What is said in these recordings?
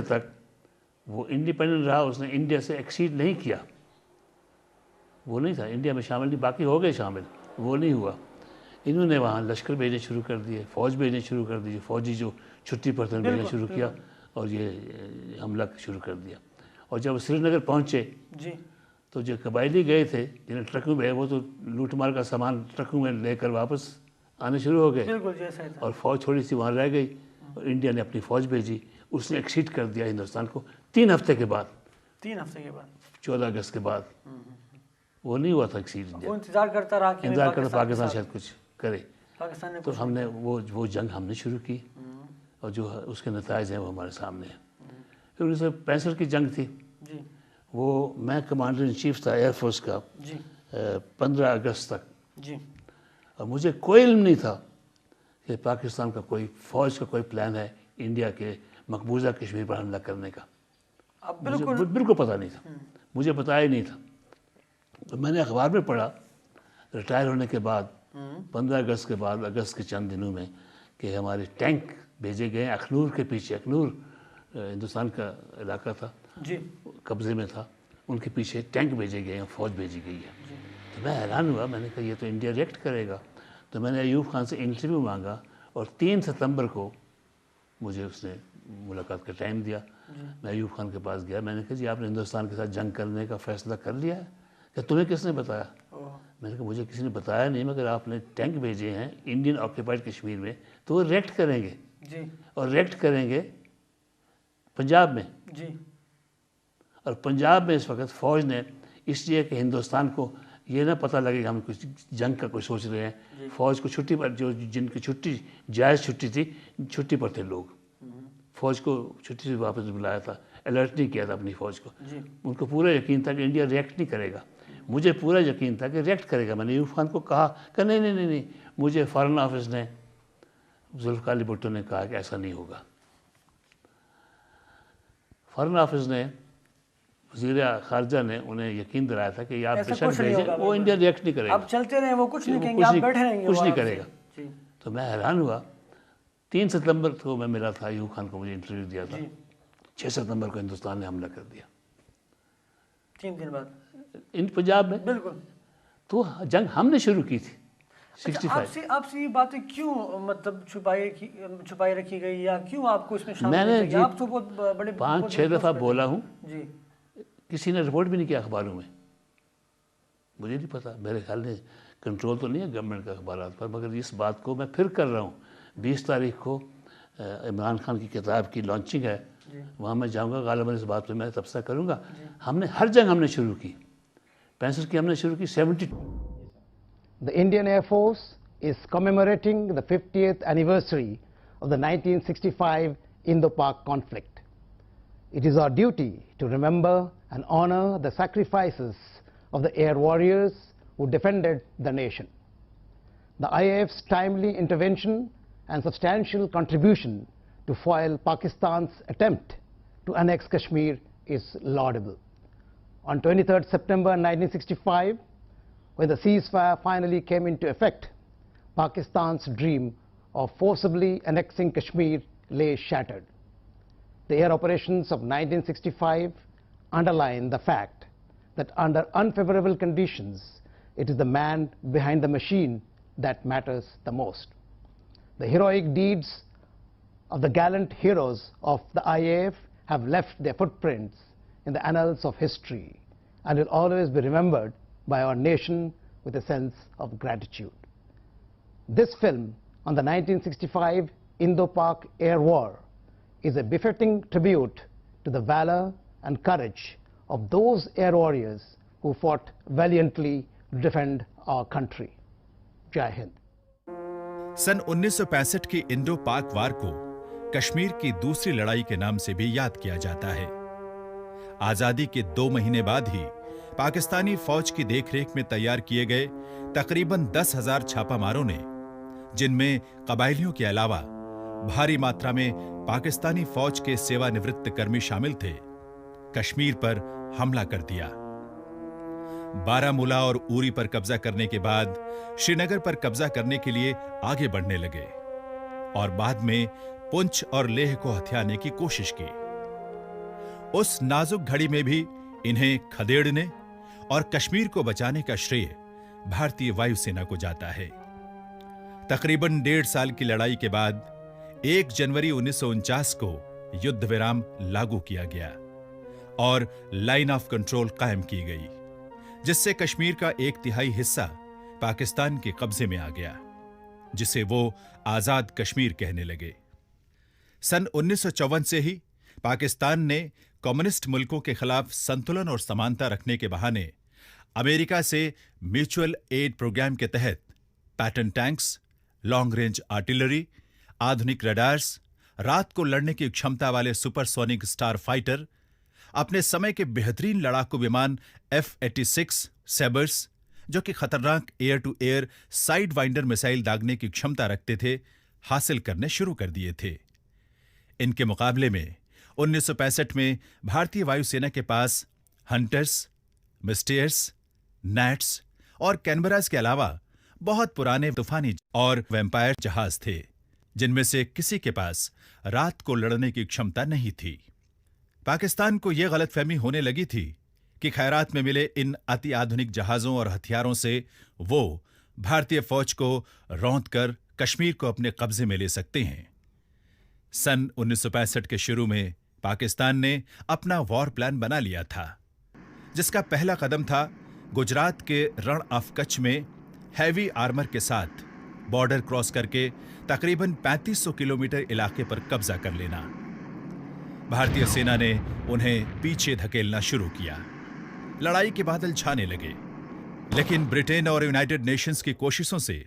तक वो इंडिपेंडेंट रहा, उसने इंडिया से एक्सीड नहीं किया, वो नहीं था इंडिया में शामिल, नहीं, बाकी हो गए शामिल, वो नहीं हुआ। इन्होंने वहाँ लश्कर भेजने शुरू कर दिए, फ़ौज भेजने शुरू कर दी, फ़ौजी जो छुट्टी पर थे भेजना शुरू किया और ये हमला शुरू कर दिया। और जब श्रीनगर पहुँचे जी, तो जो कबायली गए थे जिन्हें ट्रकों में, वो तो लूटमार का सामान ट्रकों में लेकर वापस आने शुरू हो गए बिल्कुल जैसा ही था। और फ़ौज थोड़ी सी वहाँ रह गई और इंडिया ने अपनी फ़ौज भेजी, उसने एक्सीड कर दिया हिंदुस्तान को 3 हफ्ते के बाद, 3 हफ्ते के बाद 14 अगस्त के बाद। वो नहीं हुआ था एक्सीड इंडिया, वो इंतजार करता रहा कि इंतजार करता पाकिस्तान पाकिस्तान के शायद कुछ करे। साथ- पाकिस्तान ने तो कुछ हमने वो जंग हमने शुरू की और जो उसके नताइज हैं वो हमारे सामने हैं। फिर 1965 की जंग थी, जी वो मैं कमांडर इन चीफ था एयरफोर्स का जी 15 अगस्त तक, जी और मुझे कोई इल्म नहीं था कि पाकिस्तान का कोई फ़ौज का कोई प्लान है इंडिया के मकबूजा कश्मीर पर हमला करने का। अब मुझे बिल्कुल बिल्कुल पता नहीं था, मुझे बताया ही नहीं था। तो मैंने अखबार में पढ़ा रिटायर होने के बाद 15 अगस्त के बाद, अगस्त के चंद दिनों में, कि हमारे टैंक भेजे गए अखनूर के पीछे, अखनूर हिंदुस्तान का इलाका था, जी कब्ज़े में था, उनके पीछे टैंक भेजे गए हैं, फ़ौज भेजी गई है। तो मैं हैरान हुआ, मैंने कहा ये तो इंडिया रिएक्ट करेगा। तो मैंने अयूब खान से इंटरव्यू मांगा और 3 सितंबर को मुझे उसने मुलाकात का टाइम दिया। मैं अयूब खान के पास गया, मैंने कहा जी आपने हिंदुस्तान के साथ जंग करने का फ़ैसला कर लिया है? क्या तुम्हें किसने बताया? मैंने कहा मुझे किसी ने बताया नहीं, मगर आपने टैंक भेजे हैं इंडियन ऑक्यूपाइड कश्मीर में, तो वो रिएक्ट करेंगे जी और रिएक्ट करेंगे पंजाब में। जी और पंजाब में इस वक्त फ़ौज ने, इसलिए कि हिंदुस्तान को ये ना पता लगे कि हम कुछ जंग का कोई सोच रहे हैं, फ़ौज को छुट्टी पर, जो जिनकी छुट्टी जायज़ छुट्टी थी, छुट्टी पर थे लोग, फ़ौज को छुट्टी से वापस बुलाया था, अलर्ट नहीं किया था अपनी फ़ौज को। उनको पूरा यकीन था कि इंडिया रिएक्ट नहीं करेगा, मुझे पूरा यकीन था कि रिएक्ट करेगा। मैंने अयूब खान को कहा कि नहीं नहीं नहीं नहीं, मुझे फ़ॉरेन ऑफिस ने, जुल्फ़िकार अली भुट्टो ने कहा कि ऐसा नहीं होगा। फ़ॉरेन ऑफिस ने, वज़ीर ख़ारजा ने उन्हें यकीन दिलाया था कि आप ऐसा बेशक कुछ नहीं भेजें, होगा, वो इंडिया रिएक्ट नहीं करेगा, अब चलते रहे, वो कुछ नहीं वो कहेंगे, आप बैठे रहेंगे, कुछ वो नहीं आराम से। करेगा। जी तो मैं हैरान हुआ। 3 सितंबर को मैं मिला था अयूब खान को, मुझे इंटरव्यू दिया था। 6 सितंबर को हिंदुस्तान ने हमला कर दिया 3 दिन बाद इन पंजाब में। बिल्कुल। तो जंग हमने शुरू की थी अच्छा, 65। आपसे ये बातें क्यों मतलब छुपाई रखी गई, या क्यों आपको इसमें शामिल मैंने नहीं जी किया? आप तो बहुत बड़े 5-6 दफ़ा बोला हूँ, जी किसी ने रिपोर्ट भी नहीं किया अखबारों में, मुझे नहीं पता, मेरे ख्याल में कंट्रोल तो नहीं है गवर्नमेंट का अखबार पर। मगर इस बात को मैं फिर कर रहा हूँ, 20 तारीख को इमरान खान की किताब की लॉन्चिंग है, वहाँ मैं जाऊँगा, गालिबन इस बात पे मैं तबसरा करूँगा। हमने हर जंग हमने शुरू की, 65 की हमने शुरू की, 72। The Indian Air Force is commemorating the 50th anniversary of the 1965 Indo-Pak conflict. It is our duty to remember and honor the sacrifices of the air warriors who defended the nation. The IAF's timely intervention and substantial contribution to foil Pakistan's attempt to annex Kashmir is laudable. On 23rd September 1965, when the ceasefire finally came into effect, Pakistan's dream of forcibly annexing Kashmir lay shattered. The air operations of 1965 underline the fact that under unfavorable conditions, it is the man behind the machine that matters the most. The heroic deeds of the gallant heroes of the IAF have left their footprints in the annals of history and will always be remembered by our nation with a sense of gratitude. This film on the 1965 Indo-Pak Air War is a befitting tribute to the valor and courage of those air warriors who fought valiantly to defend our country. Jai Hind. सन 1965 की Indo पाक वार को कश्मीर की दूसरी लड़ाई के नाम से भी याद किया जाता है। आजादी के 2 महीने बाद ही पाकिस्तानी फौज की देखरेख में तैयार किए गए तकरीबन 10,000 छापामारों ने, जिनमें कबायलियों के अलावा भारी मात्रा में पाकिस्तानी फौज के सेवानिवृत्त कर्मी शामिल थे, कश्मीर पर हमला कर दिया। बारामूला और उरी पर कब्जा करने के बाद श्रीनगर पर कब्जा करने के लिए आगे बढ़ने लगे और बाद में पुंछ और लेह को हथियाने की कोशिश की। उस नाजुक घड़ी में भी इन्हें खदेड़ने और कश्मीर को बचाने का श्रेय भारतीय वायुसेना को जाता है। तकरीबन 1.5 साल की लड़ाई के बाद 1 जनवरी 1949 को युद्ध विराम लागू किया गया और लाइन ऑफ कंट्रोल कायम की गई, जिससे कश्मीर का 1/3 हिस्सा पाकिस्तान के कब्जे में आ गया, जिसे वो आजाद कश्मीर कहने लगे। सन 1954 से ही पाकिस्तान ने कम्युनिस्ट मुल्कों के खिलाफ संतुलन और समानता रखने के बहाने अमेरिका से म्यूचुअल एड प्रोग्राम के तहत pattern tanks, long range artillery, आधुनिक रडार्स, रात को लड़ने की क्षमता वाले सुपरसोनिक स्टार फाइटर, अपने समय के बेहतरीन लड़ाकू विमान F-86 सैबर्स, जो कि खतरनाक air to air Sidewinder missile दागने की क्षमता रखते थे, हासिल करने शुरू कर दिए थे। इनके मुकाबले में 1965 में भारतीय वायुसेना के पास हंटर्स, मिस्टेयर्स, नैट्स और कैनबरास के अलावा बहुत पुराने तूफानी और वैम्पायर जहाज थे, जिनमें से किसी के पास रात को लड़ने की क्षमता नहीं थी। पाकिस्तान को यह गलतफहमी होने लगी थी कि खैरात में मिले इन अति आधुनिक जहाजों और हथियारों से वो भारतीय फौज को रौंद कर कश्मीर को अपने कब्जे में ले सकते हैं। सन 1965 के शुरू में पाकिस्तान ने अपना वॉर प्लान बना लिया था, जिसका पहला कदम था गुजरात के रण ऑफ कच्छ में हैवी आर्मर के साथ बॉर्डर क्रॉस करके तकरीबन 3500 किलोमीटर इलाके पर कब्जा कर लेना। भारतीय सेना ने उन्हें पीछे धकेलना शुरू किया। लड़ाई के बादल छाने लगे, लेकिन ब्रिटेन और यूनाइटेड नेशंस की कोशिशों से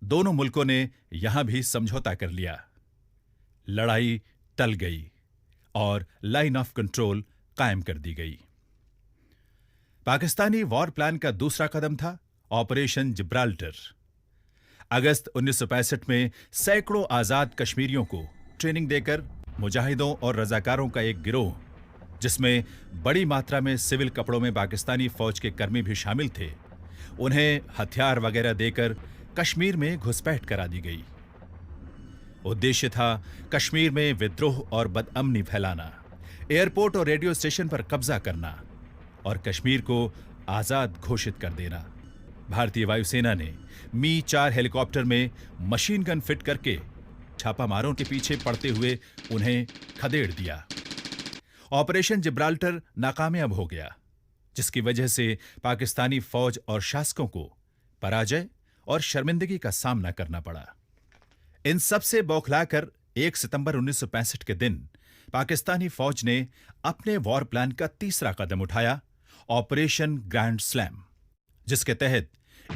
दोनों मुल्कों ने यहां भी समझौता कर लिया। लड़ाई टल गई और लाइन ऑफ कंट्रोल कायम कर दी गई। पाकिस्तानी वॉर प्लान का दूसरा कदम था ऑपरेशन जिब्राल्टर। अगस्त 1965 में सैकड़ों आजाद कश्मीरियों को ट्रेनिंग देकर मुजाहिदों और रजाकारों का एक गिरोह, जिसमें बड़ी मात्रा में सिविल कपड़ों में पाकिस्तानी फौज के कर्मी भी शामिल थे, उन्हें हथियार वगैरह देकर कश्मीर में घुसपैठ करा दी गई। उद्देश्य था कश्मीर में विद्रोह और बदअमनी फैलाना, एयरपोर्ट और रेडियो स्टेशन पर कब्जा करना और कश्मीर को आजाद घोषित कर देना। भारतीय वायुसेना ने मी-4 हेलीकॉप्टर में मशीन गन फिट करके छापामारों के पीछे पड़ते हुए उन्हें खदेड़ दिया। ऑपरेशन जिब्राल्टर नाकामयाब हो गया, जिसकी वजह से पाकिस्तानी फौज और शासकों को पराजय और शर्मिंदगी का सामना करना पड़ा। इन सब से बौखलाकर 1 सितंबर 1965 के दिन पाकिस्तानी फौज ने अपने वॉर प्लान का तीसरा कदम उठाया, ऑपरेशन ग्रैंड स्लैम, जिसके तहत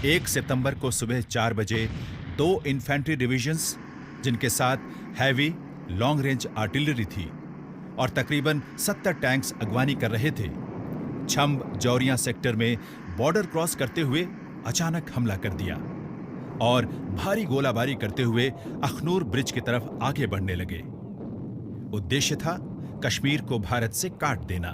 1 सितंबर को सुबह 4 बजे 2 इन्फेंट्री डिविजन्स, जिनके साथ हैवी लॉन्ग रेंज आर्टिलरी थी और तकरीबन 70 टैंक्स अगवानी कर रहे थे, छंब जौरिया सेक्टर में बॉर्डर क्रॉस करते हुए अचानक हमला कर दिया और भारी गोलाबारी करते हुए अखनूर ब्रिज की तरफ आगे बढ़ने लगे। उद्देश्य था कश्मीर को भारत से काट देना।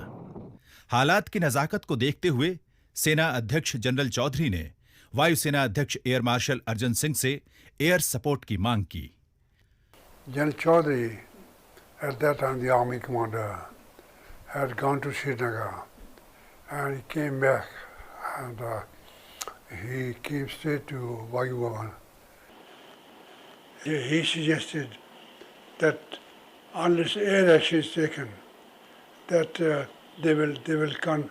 हालात की नजाकत को देखते हुए सेना अध्यक्ष जनरल चौधरी ने वायुसेना अध्यक्ष एयर मार्शल अर्जन सिंह से एयर सपोर्ट की मांग की। General Chaudhary, at that time the army commander, had gone to Srinagar and he came back and he came straight to Wagyu Bhavan. He suggested that unless air action is taken, that they will come.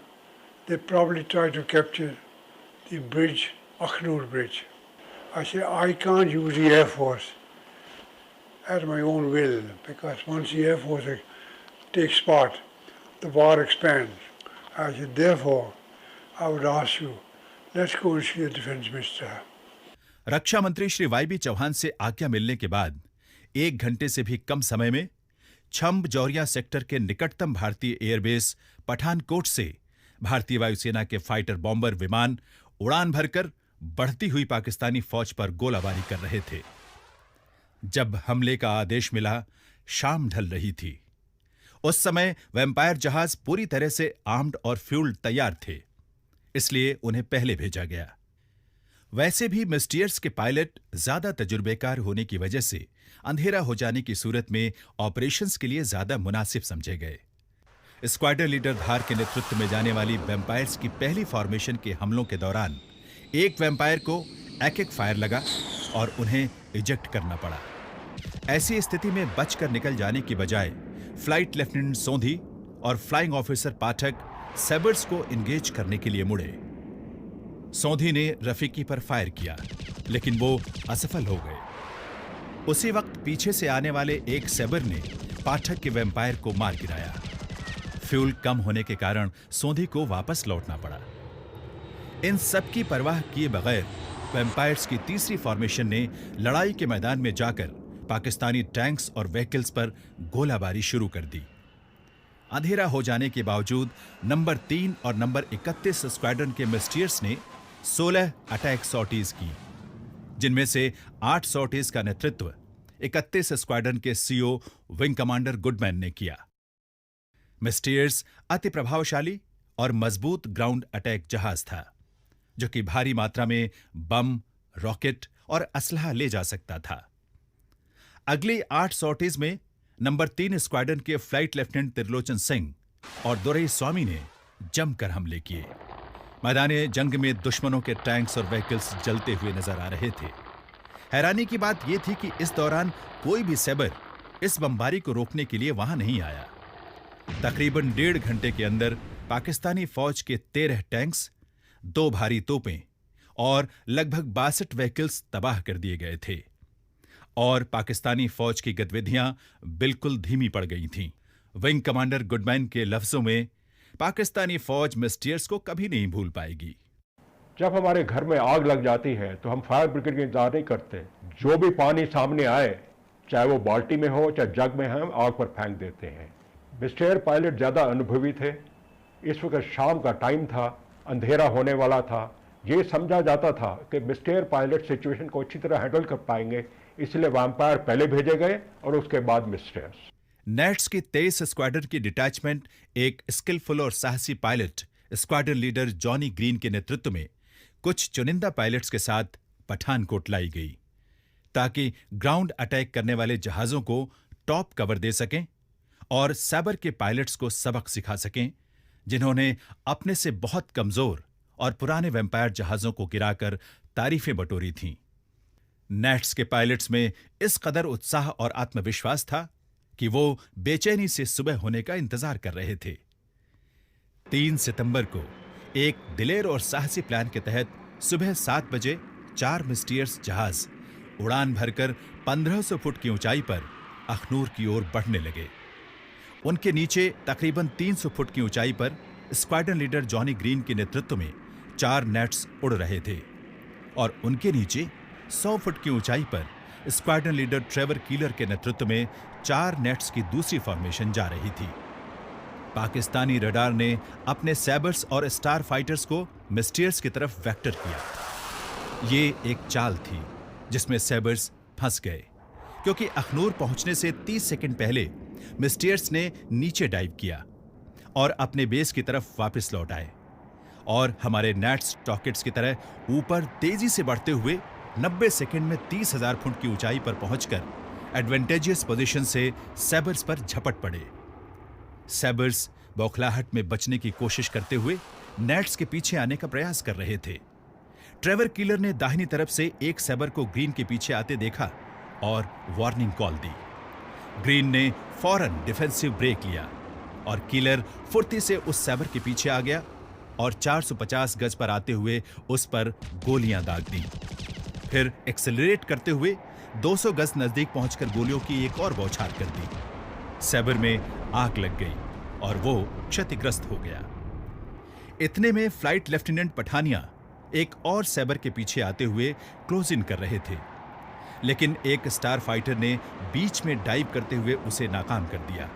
They probably try to capture the bridge, Akhnur Bridge. I said, I can't use the Air Force at my own will, because once the Air Force takes part, the war expands. I said, therefore, I would ask you, let's go and see the defense minister. रक्षा मंत्री श्री वाई.बी. चौहान से आज्ञा मिलने के बाद 1 घंटे से भी कम समय में छंब जौरिया सेक्टर के निकटतम भारतीय एयरबेस पठानकोट से भारतीय वायुसेना के फाइटर बॉम्बर विमान उड़ान भरकर बढ़ती हुई पाकिस्तानी फौज पर गोलाबारी कर रहे थे। जब हमले का आदेश मिला, शाम ढल रही थी। उस समय वैम्पायर जहाज पूरी तरह से आर्म्ड और फ्यूल्ड तैयार थे, इसलिए उन्हें पहले भेजा गया। वैसे भी मिस्टियर्स के पायलट ज्यादा तजुर्बेकार होने की वजह से अंधेरा हो जाने की सूरत में ऑपरेशंस के लिए ज्यादा मुनासिब समझे गए। स्क्वाड्रन लीडर धार के नेतृत्व में जाने वाली वैम्पायर्स की पहली फॉर्मेशन के हमलों के दौरान एक वैम्पायर को एक फायर लगा और उन्हें इजेक्ट करना पड़ा। ऐसी स्थिति में बचकर निकल जाने की बजाय फ्लाइट लेफ्टिनेंट सोंधी और फ्लाइंग ऑफिसर पाठक सैबर्स को इंगेज करने के लिए मुड़े। सोंधी ने रफीकी पर फायर किया, लेकिन वो असफल हो गए। उसी वक्त पीछे से आने वाले एक सैबर ने पाठक के वैम्पायर को मार गिराया। फ्यूल कम होने के कारण सोंधी को वापस लौटना पड़ा। इन सब की परवाह किए बगैर वैम्पायर्स की तीसरी फॉर्मेशन ने लड़ाई के मैदान में जाकर पाकिस्तानी टैंक्स और व्हीकल्स पर गोलाबारी शुरू कर दी। अंधेरा हो जाने के बावजूद नंबर 3 और नंबर 31 स्क्वाड्रन के मिस्टियर्स ने 16 अटैक सॉर्टीज की, जिनमें से 8 सॉर्टीज का नेतृत्व 31 स्क्वाड्रन के सीओ विंग कमांडर गुडमैन ने किया। मिस्टियर्स अति प्रभावशाली और मजबूत ग्राउंड अटैक जहाज था, जो कि भारी मात्रा में बम, रॉकेट और असलहा ले जा सकता था। अगली 8 सॉर्टीज में नंबर 3 स्क्वाड्रन के फ्लाइट लेफ्टिनेंट त्रिलोचन सिंह और दुरई स्वामी ने जमकर हमले किए। मैदाने जंग में दुश्मनों के टैंक्स और व्हीकल्स जलते हुए नजर आ रहे थे। हैरानी की बात यह थी कि इस दौरान कोई भी सैबर इस बमबारी को रोकने के लिए वहां नहीं आया। तकरीबन 1.5 घंटे के अंदर पाकिस्तानी फौज के 13 टैंक्स, 2 भारी तोपें और लगभग 62 व्हीकल्स तबाह कर दिए गए थे और पाकिस्तानी फौज की गतिविधियां बिल्कुल धीमी पड़ गई थीं। विंग कमांडर गुडमैन के लफ्जों में, पाकिस्तानी फौज मिस्टियर्स को कभी नहीं भूल पाएगी। जब हमारे घर में आग लग जाती है तो हम फायर ब्रिगेड का इंतजार नहीं करते। जो भी पानी सामने आए, चाहे वो बाल्टी में हो चाहे जग में, हम आग पर फेंक देते हैं। मिस्टियर पायलट ज़्यादा अनुभवी थे। इस वक्त शाम का टाइम था, अंधेरा होने वाला था। ये समझा जाता था कि मिस्टियर पायलट सिचुएशन को अच्छी तरह हैंडल कर पाएंगे, इसलिए वैम्पायर पहले भेजे गए और उसके बाद मिस्टियर्स। नेट्स की 23 स्क्वाड्रन की डिटैचमेंट एक स्किलफुल और साहसी pilot squadron leader Johnny green के नेतृत्व में कुछ चुनिंदा पायलट्स के साथ पठानकोट लाई गई, ताकि ग्राउंड अटैक करने वाले जहाजों को टॉप कवर दे सकें और सैबर के पायलट्स को सबक सिखा सकें, जिन्होंने अपने से बहुत कमजोर और पुराने वैम्पायर जहाजों को गिराकर तारीफें बटोरी थीं। नेट्स के पायलट्स में इस कदर उत्साह और आत्मविश्वास था कि वो बेचैनी से सुबह होने का इंतजार कर रहे थे। 3 सितंबर को एक दिलेर और साहसी प्लान के तहत सुबह 7 बजे 4 मिस्टियर्स जहाज उड़ान भरकर 1500 फुट की ऊंचाई पर अखनूर की ओर बढ़ने लगे। उनके नीचे तकरीबन 300 फुट की ऊंचाई पर स्क्वाड्रन लीडर जॉनी ग्रीन के नेतृत्व में 4 नेट्स उड़ रहे थे और उनके नीचे 100 फुट की ऊंचाई पर स्क्वाड्रन लीडर ट्रेवर कीलर के नेतृत्व में 4 नेट्स की दूसरी फॉर्मेशन जा रही थी। पाकिस्तानी रडार ने अपने सैबर्स और स्टार फाइटर्स को मिस्टियर्स की तरफ वेक्टर किया। ये एक चाल थी जिसमें सैबर्स फंस गए, क्योंकि अखनूर पहुंचने से 30 सेकंड पहले मिस्टियर्स ने नीचे डाइव किया और अपने बेस की तरफ वापस लौट आए और हमारे नेट्स रॉकेट्स की तरह ऊपर तेजी से बढ़ते हुए 90 सेकंड में 30,000 फुट की ऊंचाई पर पहुंचकर एडवांटेजियस पोजीशन से सैबर्स पर झपट पड़े। सैबर्स बौखलाहट में बचने की कोशिश करते हुए नेट्स के पीछे आने का प्रयास कर रहे थे। ट्रेवर कीलर ने दाहिनी तरफ से एक सैबर को ग्रीन के पीछे आते देखा और वार्निंग कॉल दी। ग्रीन ने फौरन डिफेंसिव ब्रेक लिया और कीलर फुर्ती से उस सैबर के पीछे आ गया और 450 गज पर आते हुए उस पर गोलियां दाग दी। फिर एक्सेलरेट करते हुए 200 गज नजदीक पहुंचकर गोलियों की एक और बौछार कर दी। सैबर में आग लग गई और वो क्षतिग्रस्त हो गया। इतने में फ्लाइट लेफ्टिनेंट पठानिया एक और सैबर के पीछे आते हुए क्लोज इन कर रहे थे, लेकिन एक स्टार फाइटर ने बीच में डाइव करते हुए उसे नाकाम कर दिया।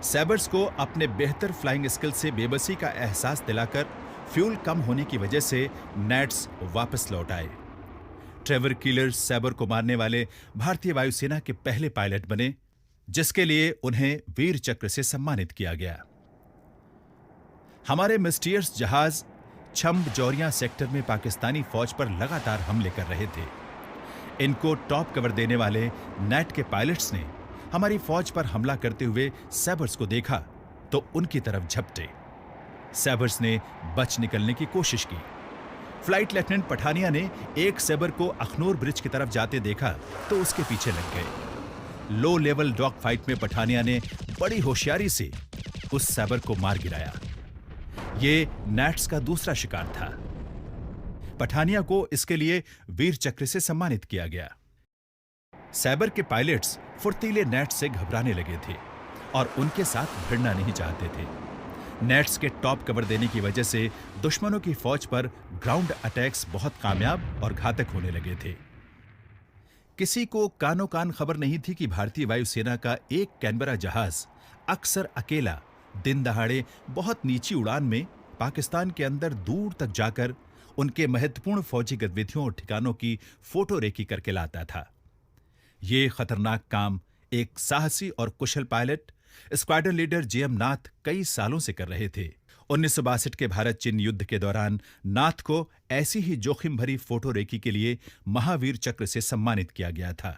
सैबर्स को अपने बेहतर फ्लाइंग स्किल से बेबसी का एहसास दिलाकर फ्यूल कम होने की वजह से नेट्स वापस लौट आए। ट्रेवर कीलर सैबर को मारने वाले भारतीय वायुसेना के पहले पायलट बने, जिसके लिए उन्हें वीर चक्र से सम्मानित किया गया। हमारे मिस्टियर्स जहाज छम्ब जौरिया सेक्टर में पाकिस्तानी फौज पर लगातार हमले कर रहे थे। इनको टॉप कवर देने वाले नेट के पायलट्स ने हमारी फौज पर हमला करते हुए सैबर्स को देखा तो उनकी तरफ झपटे। सैबर्स ने बच निकलने की कोशिश की। फ्लाइट लेफ्टिनेंट पठानिया ने एक सैबर को अखनूर ब्रिज की तरफ जाते देखा तो उसके पीछे लग गए। लो लेवल डॉग फाइट में पठानिया ने बड़ी होशियारी से उस सैबर को मार गिराया। ये नैट्स का दूसरा शिकार था। पठानिया को इसके लिए वीर चक्र से सम्मानित किया गया। सैबर के पायलट्स फुर्तीले नैट्स से घबराने लगे थे और उनके साथ भिड़ना नहीं चाहते थे। नेट्स के टॉप कवर देने की वजह से दुश्मनों की फौज पर ग्राउंड अटैक्स बहुत कामयाब और घातक होने लगे थे। किसी को कानो कान खबर नहीं थी कि भारतीय वायुसेना का एक कैनबरा जहाज अक्सर अकेला दिन दहाड़े बहुत नीची उड़ान में पाकिस्तान के अंदर दूर तक जाकर उनके महत्वपूर्ण फौजी गतिविधियों और ठिकानों की फोटो रेकी करके लाता था। ये खतरनाक काम एक साहसी और कुशल पायलट स्क्वाड्रन लीडर जेएम नाथ कई सालों से कर रहे थे। 1962 के भारत चीन युद्ध के दौरान नाथ को ऐसी ही जोखिम भरी फोटो रेकी के लिए महावीर चक्र से सम्मानित किया गया था।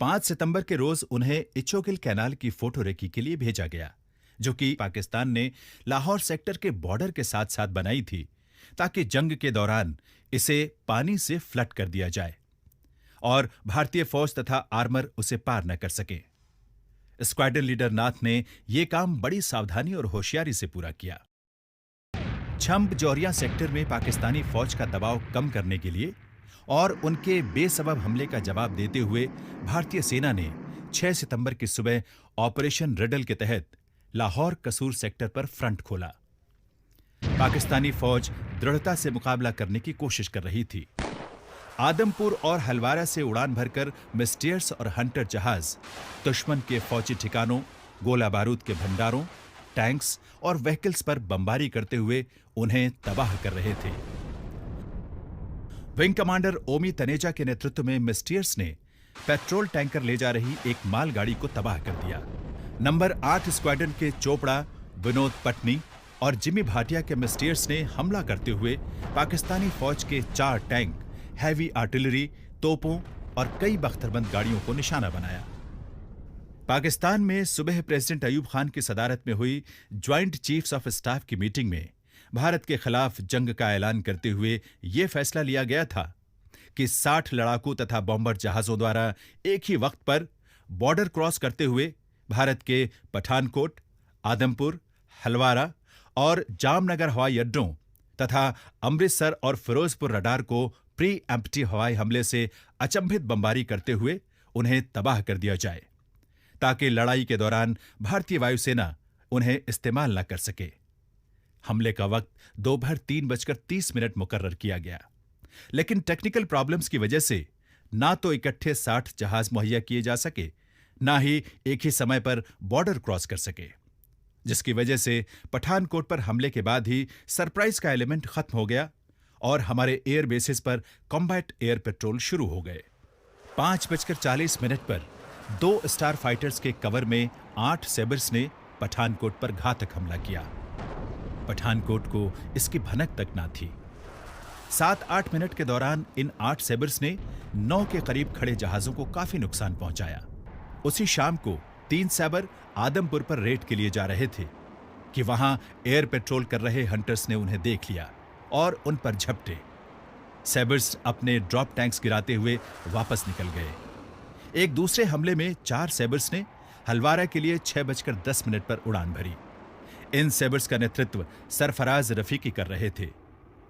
5 सितंबर के रोज उन्हें इचोगिल कैनाल की फोटो रेकी के लिए भेजा गया, जो कि पाकिस्तान ने लाहौर सेक्टर के बॉर्डर के साथ साथ बनाई थी ताकि जंग के दौरान इसे पानी से फ्लड कर दिया जाए और भारतीय फौज तथा आर्मर उसे पार न कर सके। स्क्वाड्रन लीडर नाथ ने यह काम बड़ी सावधानी और होशियारी से पूरा किया। छंब जौरिया सेक्टर में पाकिस्तानी फौज का दबाव कम करने के लिए और उनके बेसबब हमले का जवाब देते हुए भारतीय सेना ने 6 सितंबर की सुबह ऑपरेशन रिडल के तहत लाहौर कसूर सेक्टर पर फ्रंट खोला। पाकिस्तानी फौज दृढ़ता से मुकाबला करने की कोशिश कर रही थी। आदमपुर और हलवारा से उड़ान भरकर मिस्टियर्स और हंटर जहाज दुश्मन के फौजी ठिकानों, गोला बारूद के भंडारों, टैंक्स और व्हीकल्स पर बमबारी करते हुए उन्हें तबाह कर रहे थे। विंग कमांडर ओमी तनेजा के नेतृत्व में मिस्टियर्स ने पेट्रोल टैंकर ले जा रही एक मालगाड़ी को तबाह कर दिया। नंबर 8 स्क्वाड्रन के चोपड़ा, विनोद पटनी और जिमी भाटिया के मिस्टियर्स ने हमला करते हुए पाकिस्तानी फौज के 4 टैंक, हैवी आर्टिलरी, तोपों और कई बख्तरबंद गाड़ियों को निशाना बनाया। पाकिस्तान में सुबह प्रेसिडेंट अयूब खान की सदारत में हुई ज्वाइंट चीफ्स ऑफ स्टाफ की मीटिंग में भारत के खिलाफ जंग का ऐलान करते हुए यह फैसला लिया गया था कि 60 लड़ाकू तथा बॉम्बर जहाजों द्वारा एक ही वक्त पर बॉर्डर क्रॉस करते हुए भारत के पठानकोट, आदमपुर, हलवारा और जामनगर हवाई अड्डों तथा अमृतसर और फिरोजपुर रडार को प्री एम्प्टी हवाई हमले से अचंभित बमबारी करते हुए उन्हें तबाह कर दिया जाए, ताकि लड़ाई के दौरान भारतीय वायुसेना उन्हें इस्तेमाल न कर सके। हमले का वक्त दोपहर 3:30 मुकर्रर किया गया, लेकिन टेक्निकल प्रॉब्लम्स की वजह से ना तो इकट्ठे 60 जहाज मुहैया किए जा सके, ना ही एक ही समय पर बॉर्डर क्रॉस कर सके, जिसकी वजह से पठानकोट पर हमले के बाद ही सरप्राइज का एलिमेंट खत्म हो गया और हमारे एयर बेसिस पर कॉम्बैट एयर पेट्रोल शुरू हो गए। 5:40 पर 2 स्टार फाइटर्स के कवर में 8 सैबर्स ने पठानकोट पर घातक हमला किया। पठानकोट को इसकी भनक तक ना थी। 7-8 मिनट के दौरान इन 8 सैबर्स ने 9 के करीब खड़े जहाजों को काफी नुकसान पहुंचाया। उसी शाम को 3 सैबर आदमपुर पर रेड के लिए जा रहे थे कि वहां एयर पेट्रोल कर रहे हंटर्स ने उन्हें देख लिया और उन पर झपटे। सैबर्स अपने ड्रॉप टैंक्स गिराते हुए वापस निकल गए। एक दूसरे हमले में 4 सैबर्स ने हलवारा के लिए 6:10 पर उड़ान भरी। इन सैबर्स का नेतृत्व सरफराज रफीकी कर रहे थे,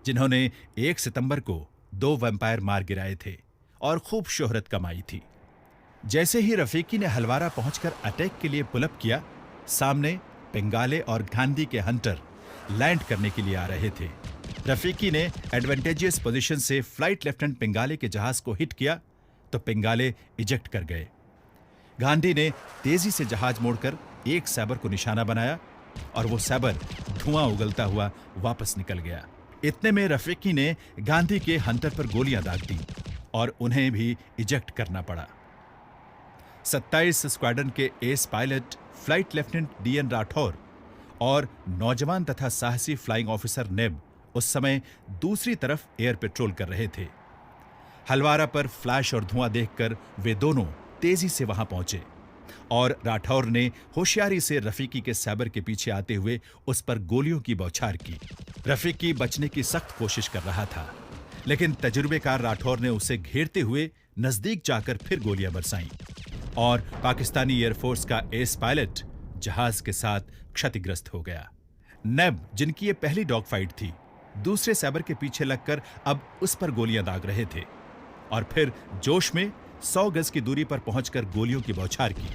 जिन्होंने 1 सितंबर को 2 वैम्पायर मार गिराए थे और खूब शोहरत कमाई थी। जैसे ही रफीकी ने हलवारा पहुंचकर अटैक के लिए पुलअप किया, सामने पिंगाले और गांधी के हंटर लैंड करने के लिए आ रहे थे। रफीकी ने एडवांटेजियस पोजीशन से फ्लाइट लेफ्टिनेंट पिंगाले के जहाज को हिट किया तो पिंगाले इजेक्ट कर गए। गांधी ने तेजी से जहाज मोड़कर एक सैबर को निशाना बनाया और वो सैबर धुआं उगलता हुआ वापस निकल गया। इतने में रफीकी ने गांधी के हंटर पर गोलियां दाग दी और उन्हें भी इजेक्ट करना पड़ा। 27 स्क्वाड्रन के ace pilot flight lieutenant DN Rathore और नौजवान तथा साहसी फ्लाइंग ऑफिसर नेब उस समय दूसरी तरफ एयर पेट्रोल कर रहे थे। हलवारा पर फ्लैश और धुआं देखकर वे दोनों तेजी से वहां पहुंचे और राठौर ने होशियारी से रफीकी के सैबर के पीछे आते हुए उस पर गोलियों की बौछार की। रफीकी बचने की सख्त कोशिश कर रहा था, लेकिन तजुर्बेकार राठौर ने उसे घेरते हुए नजदीक जाकर फिर गोलियां बरसाईं और पाकिस्तानी एयरफोर्स का एस पायलट जहाज के साथ क्षतिग्रस्त हो गया। नेब, जिनकी ये पहली डॉग फाइट थी, दूसरे सैबर के पीछे लगकर अब उस पर गोलियां दाग रहे थे और फिर जोश में 100 गज की दूरी पर पहुंचकर गोलियों की बौछार की,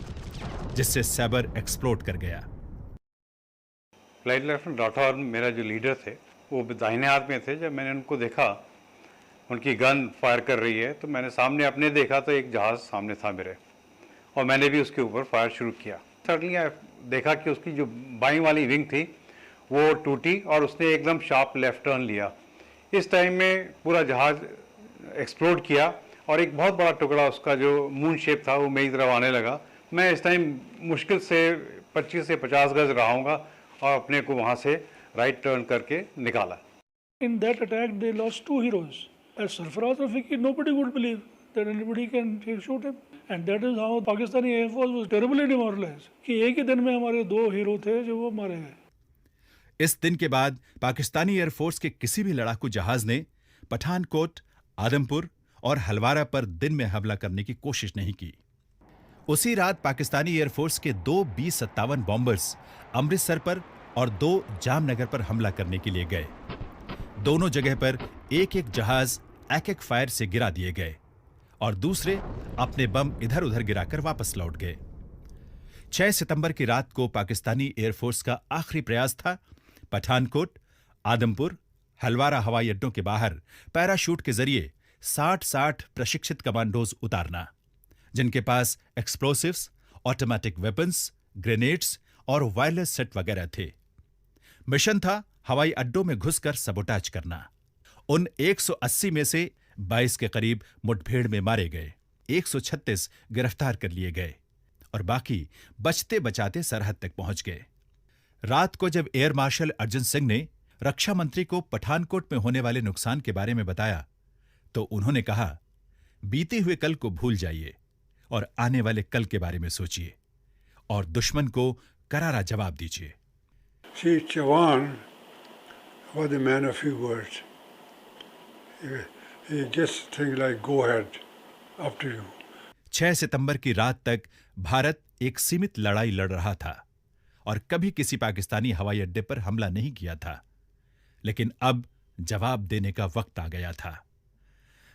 जिससे सैबर एक्सप्लोड कर गया। फ्लाइट लेफ्टिनेंट राठौर मेरा जो लीडर थे, वो दाहिने हाथ में थे। जब मैंने उनको देखा उनकी गन फायर कर रही है, तो मैंने सामने अपने देखा तो एक जहाज़ सामने था मेरे, और मैंने भी उसके ऊपर फायर शुरू किया। सडनली देखा कि उसकी जो बाईं वाली विंग थी वो टूटी और उसने एकदम शार्प लेफ्ट टर्न लिया। इस टाइम में पूरा जहाज़ एक्सप्लोड किया और एक बहुत बड़ा टुकड़ा उसका जो मून शेप था वो मेरी तरफ आने लगा। मैं इस टाइम मुश्किल से 25 से 50 गज रहाऊंगा और अपने को वहाँ से राइट टर्न करके निकाला। In that attack, they lost 2 heroes. As Sarfaraz Rafiqi, nobody would believe that anybody can shoot him. And that is how Pakistani Air Force was terribly demoralized. कि एक ही दिन में हमारे 2 हीरो थे जो वो मारे गए। इस दिन के बाद पाकिस्तानी एयरफोर्स के किसी भी लड़ाकू जहाज ने पठानकोट, आदमपुर और हलवारा पर दिन में हमला करने की कोशिश नहीं की। उसी रात पाकिस्तानी एयरफोर्स के 2 B-57 बॉम्बर्स अमृतसर पर और 2 जामनगर पर हमला करने के लिए गए। दोनों जगह पर एक एक जहाज एक फायर से गिरा दिए गए और दूसरे अपने बम इधर उधर गिराकर वापस लौट गए। 6 सितंबर की रात को पाकिस्तानी एयरफोर्स का आखिरी प्रयास था पठानकोट, आदमपुर, हलवारा हवाई अड्डों के बाहर पैराशूट के जरिए 60 प्रशिक्षित कमांडोज उतारना, जिनके पास एक्सप्लोसिव्स, ऑटोमेटिक वेपन्स, ग्रेनेड्स और वायरलेस सेट वगैरह थे। मिशन था हवाई अड्डों में घुसकर सबोटाज करना। उन 180 में से 22 के करीब मुठभेड़ में मारे गए, 136 गिरफ्तार कर लिए गए और बाकी बचते बचाते सरहद तक पहुंच गए। रात को जब एयर मार्शल अर्जन सिंह ने रक्षा मंत्री को पठानकोट में होने वाले नुकसान के बारे में बताया तो उन्होंने कहा, बीते हुए कल को भूल जाइए और आने वाले कल के बारे में सोचिए और दुश्मन को करारा जवाब दीजिए। See, Chavan was the man of few words. He just things like, go ahead, up to you. 6 सितंबर की रात तक भारत एक सीमित लड़ाई लड़ रहा था और कभी किसी पाकिस्तानी हवाई अड्डे पर हमला नहीं किया था, लेकिन अब जवाब देने का वक्त आ गया था।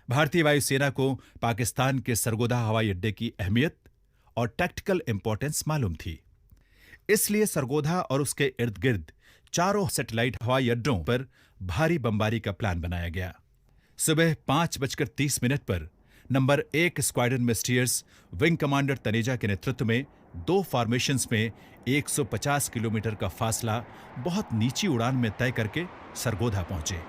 भारतीय वायुसेना को पाकिस्तान के सरगोदा हवाई अड्डे की अहमियत और टैक्टिकल इंपॉर्टेंस मालूम थी। इसलिए सरगोदा और उसके इर्द गिर्द 4 सैटेलाइट हवाई अड्डों पर भारी बमबारी का प्लान बनाया गया। सुबह 5:30 पर number 1 squadron Mysteres wing commander Taneja के नेतृत्व में 2 फॉर्मेशंस में 150 किलोमीटर का फासला बहुत नीची उड़ान में तय करके सरगोदा पहुंचे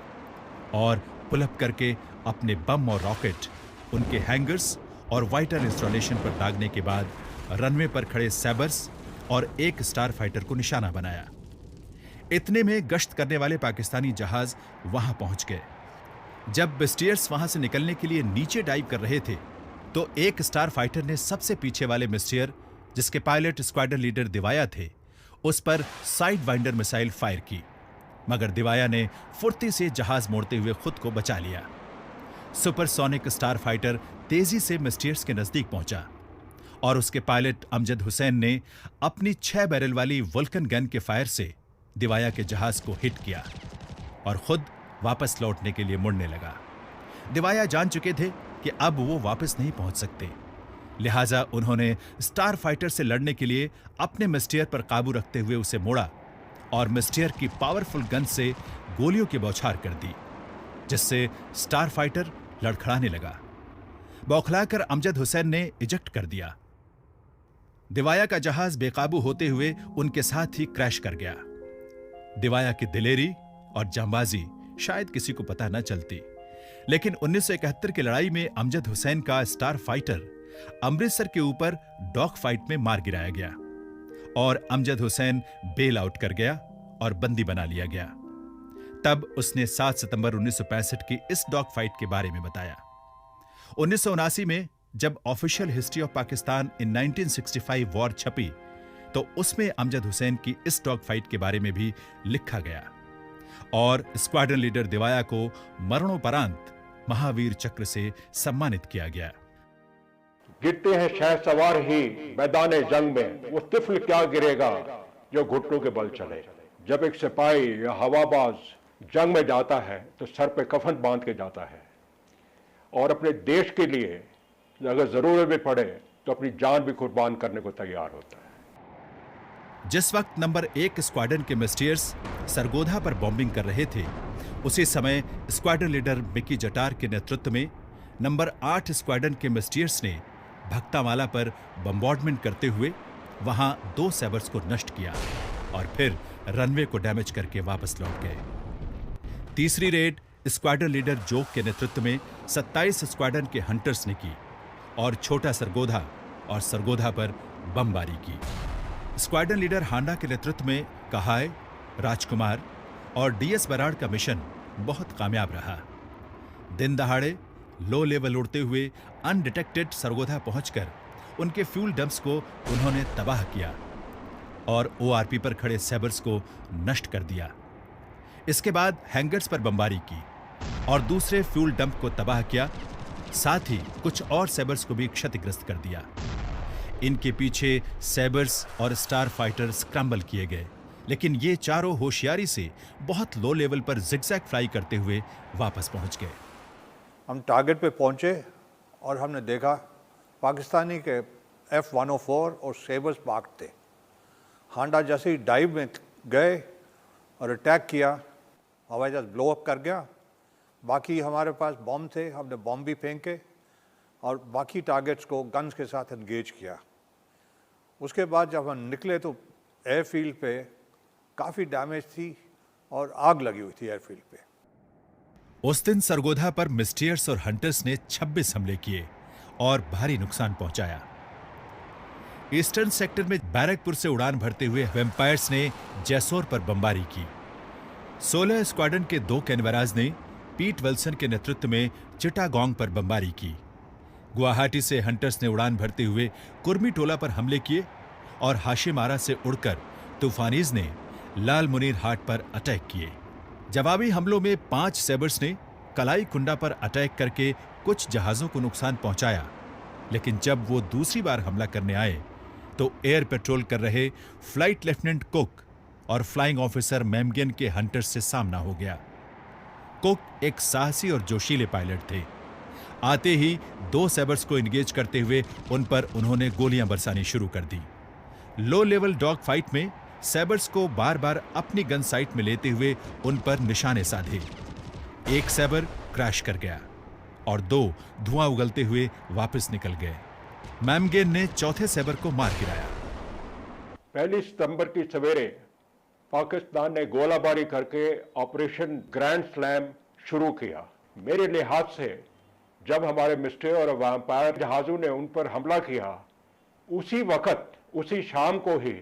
और पुलअप करके अपने बम और रॉकेट उनके हैंगर्स और वाइटर इंस्टॉलेशन पर दागने के बाद रनवे पर खड़े सैबर्स और एक स्टार फाइटर को निशाना बनाया। इतने में गश्त करने वाले पाकिस्तानी जहाज वहां पहुंच गए। जब मिस्टियर्स वहां से निकलने के लिए नीचे डाइव कर रहे थे तो एक स्टार फाइटर ने सबसे पीछे वाले मिस्टियर, जिसके पायलट स्क्वाड्रन लीडर दिवाया थे, उस पर साइड वाइंडर मिसाइल फायर की, मगर दिवाया ने फुर्ती से जहाज मोड़ते हुए खुद को बचा लिया। सुपरसोनिक स्टार फाइटर तेजी से मिस्टियर्स के नजदीक पहुंचा और उसके पायलट अमजद हुसैन ने अपनी 6 बैरल वाली वुल्कन गन के फायर से दिवाया के जहाज को हिट किया और खुद वापस लौटने के लिए मुड़ने लगा। दिवाया जान चुके थे कि अब वो वापस नहीं पहुंच सकते, लिहाजा उन्होंने स्टार फाइटर से लड़ने के लिए अपने मिस्टियर पर काबू रखते हुए उसे मोड़ा और मिस्टियर की पावरफुल गन से गोलियों की बौछार कर दी, जिससे स्टार फाइटर लड़खड़ाने लगा। बौखलाकर अमजद हुसैन ने इजेक्ट कर दिया। दिवाया का जहाज बेकाबू होते हुए उनके साथ ही क्रैश कर गया। दिवाया की दिलेरी और जांबाजी शायद किसी को पता न चलती, लेकिन 1971 की लड़ाई में अमजद हुसैन का स्टार फाइटर अमृतसर के ऊपर डॉग फाइट में मार गिराया गया और अमजद हुसैन बेल आउट कर गया और बंदी बना लिया गया। तब उसने 7 सितंबर 1965 की इस डॉग फाइट के बारे में बताया। 1979 में जब official history of Pakistan in 1965 war छपी तो उसमें अमजद हुसैन की इस डॉग फाइट के बारे में भी लिखा गया और स्क्वाड्रन लीडर दिवाया को मरणोपरांत महावीर चक्र से सम्मानित किया गया। गिरते हैं शहसवार ही मैदान जंग में, वो तिफल क्या गिरेगा जो घुटनों के बल चले। जब एक सिपाही या हवाबाज जंग में जाता है तो सर पे कफन बांध के जाता है और अपने देश के लिए अगर जरूरत भी पड़े तो अपनी जान भी कुर्बान करने को तैयार होता है। जिस वक्त नंबर 1 स्क्वाड्रन के मिस्टियर्स सरगोधा पर बॉम्बिंग कर रहे थे, उसी समय स्क्वाड्रन लीडर मिकी जटार के नेतृत्व में नंबर 8 स्क्वाड्रन के मिस्टियर्स ने भक्तावाला पर बम्बार्डमेंट करते हुए वहां 2 सैबर्स को नष्ट किया और फिर रनवे को डैमेज करके वापस लौट गए। तीसरी रेड स्क्वाड्रन लीडर जोग के नेतृत्व में 27 स्क्वाड्रन के हंटर्स ने की और छोटा सरगोधा और सरगोधा पर बमबारी की। स्क्वाड्रन लीडर हांडा के नेतृत्व में कहाय, राजकुमार और डीएस बराड़ का मिशन बहुत कामयाब रहा। दिन दहाड़े लो लेवल उड़ते हुए अनडिटेक्टेड सरगोधा पहुंचकर उनके फ्यूल डंप्स को उन्होंने तबाह किया और ओआरपी पर खड़े सैबर्स को नष्ट कर दिया। इसके बाद हैंगर्स पर बमबारी की और दूसरे फ्यूल डंप को तबाह किया, साथ ही कुछ और सैबर्स को भी क्षतिग्रस्त कर दिया। इनके पीछे सैबर्स और स्टार फाइटर स्क्रैम्बल किए गए, लेकिन ये चारों होशियारी से बहुत लो लेवल पर जिगजैग फ्लाई करते हुए वापस पहुंच गए। हम टारगेट पे पहुंचे और हमने देखा पाकिस्तानी के F-104 और सेबर्स पार्क थे। हांडा जैसे ही डाइव में गए और अटैक किया, हवाई जहाज ब्लो अप कर गया। बाकी हमारे पास बॉम्ब थे, हमने बॉम्ब भी फेंके और बाकी टारगेट्स को गन्स के साथ एंगेज किया। उसके बाद जब हम निकले तो एयरफील्ड पे काफ़ी डैमेज थी और आग लगी हुई थी एयरफील्ड पे। उस दिन सरगोधा पर मिस्टियर्स और हंटर्स ने 26 हमले किए और भारी नुकसान पहुंचाया। ईस्टर्न सेक्टर में बैरकपुर से उड़ान भरते हुए वेम्पायर्स ने जैसोर पर बमबारी की। 16 स्क्वाड्रन के 2 कैनवराज ने पीट विल्सन के नेतृत्व में चिटागोंग पर बमबारी की। गुवाहाटी से हंटर्स ने उड़ान भरते हुए कुर्मी टोला पर हमले किए और हाशिमारा से उड़कर तूफानीज ने लाल मुनीर हाट पर अटैक किए। जवाबी हमलों में 5 सैबर्स ने कलाई कुंडा पर अटैक करके कुछ जहाजों को नुकसान पहुंचाया, लेकिन जब वो दूसरी बार हमला करने आए तो एयर पेट्रोल कर रहे फ्लाइट लेफ्टिनेंट कुक और फ्लाइंग ऑफिसर मैमगन के हंटर्स से सामना हो गया। कुक एक साहसी और जोशीले पायलट थे। आते ही 2 सैबर्स को एंगेज करते हुए उन पर उन्होंने गोलियां बरसानी शुरू कर दी। लो लेवल डॉग फाइट में सैबर्स को बार बार अपनी गन साइट में लेते हुए उन पर निशाने साधे। एक सैबर क्रैश कर गया और 2 धुआं उगलते हुए वापस निकल गए। मैमगेन ने चौथे सैबर को मार गिराया। 1 सितंबर की सवेरे पाकिस्तान ने गोलाबारी करके ऑपरेशन ग्रैंड स्लैम शुरू किया। मेरे लिहाज से जब हमारे मिस्टियर और वैम्पायर जहाज़ों ने उन पर हमला किया, उसी वक्त उसी शाम को ही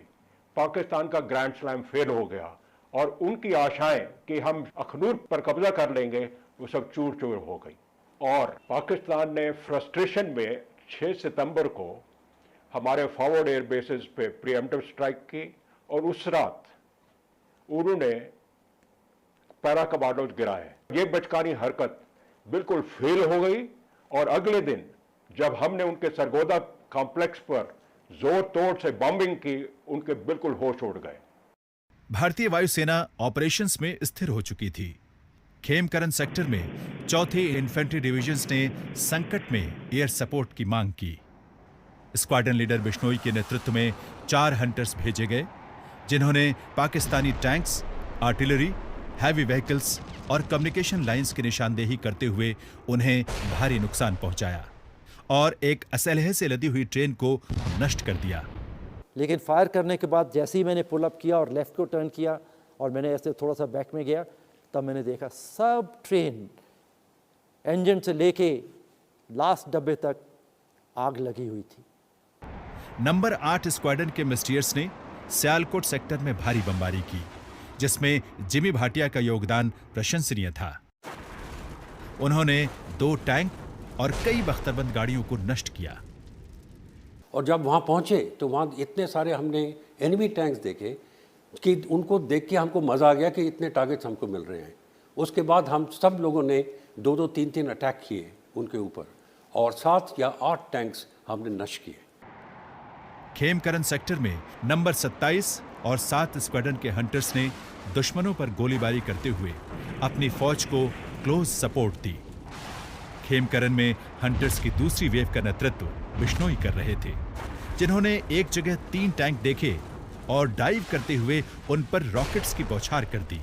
पाकिस्तान का ग्रैंड स्लैम फेल हो गया और उनकी आशाएं कि हम अखनूर पर कब्जा कर लेंगे वो सब चूर चूर हो गई। और पाकिस्तान ने फ्रस्ट्रेशन में 6 सितंबर को हमारे फॉरवर्ड एयर बेसिस पे प्रीएम्प्टिव स्ट्राइक की और उस रात उन्होंने पैरा कमांडोज गिराए। ये बचकानी हरकत बिल्कुल फेल हो गई और अगले दिन जब हमने उनके सरगोदा कॉम्प्लेक्स पर जोर तोड़ से बॉम्बिंग की, उनके बिल्कुल होश उड़ गए। भारतीय वायुसेना ऑपरेशंस में स्थिर हो चुकी थी। खेमकरन सेक्टर में 4th इन्फेंट्री डिविजन्स ने संकट में एयर सपोर्ट की मांग की। स्क्वाड्रन लीडर बिश्नोई के नेतृत्व में 4 हंटर्स भेजे गए, जिन्होंने Pakistani tanks, artillery, heavy vehicles और कम्युनिकेशन लाइंस की निशानदेही करते हुए उन्हें भारी नुकसान पहुंचाया और एक असलहे से लदी हुई ट्रेन को नष्ट कर दिया। लेकिन फायर करने के बाद जैसे ही मैंने पुल अप किया और लेफ्ट को टर्न किया और मैंने ऐसे थोड़ा सा बैक में गया, तब मैंने देखा सब ट्रेन इंजन से लेके लास्ट डब्बे तक आग लगी हुई थी। नंबर 8 स्क्वाड्रन के मिस्टियर्स ने सियालकोट सेक्टर में भारी बमबारी की, जिसमें जिमी भाटिया का योगदान प्रशंसनीय था। उन्होंने 2 टैंक और कई बख्तरबंद गाड़ियों को नष्ट किया। और जब वहाँ पहुँचे तो वहाँ इतने सारे हमने एनिमी टैंक्स देखे कि उनको देख के हमको मज़ा आ गया कि इतने टारगेट्स हमको मिल रहे हैं। उसके बाद हम सब लोगों ने 2-2, 3-3 अटैक किए उनके ऊपर और 7 या 8 टैंक्स हमने नष्ट किए। खेमकरन सेक्टर में नंबर 27 और 7 स्क्वाड्रन के हंटर्स ने दुश्मनों पर गोलीबारी करते हुए अपनी फौज को क्लोज सपोर्ट दी। खेमकरन में हंटर्स की दूसरी वेव का नेतृत्व बिश्नोई कर रहे थे, जिन्होंने एक जगह 3 टैंक देखे और डाइव करते हुए उन पर रॉकेट्स की बौछार कर दी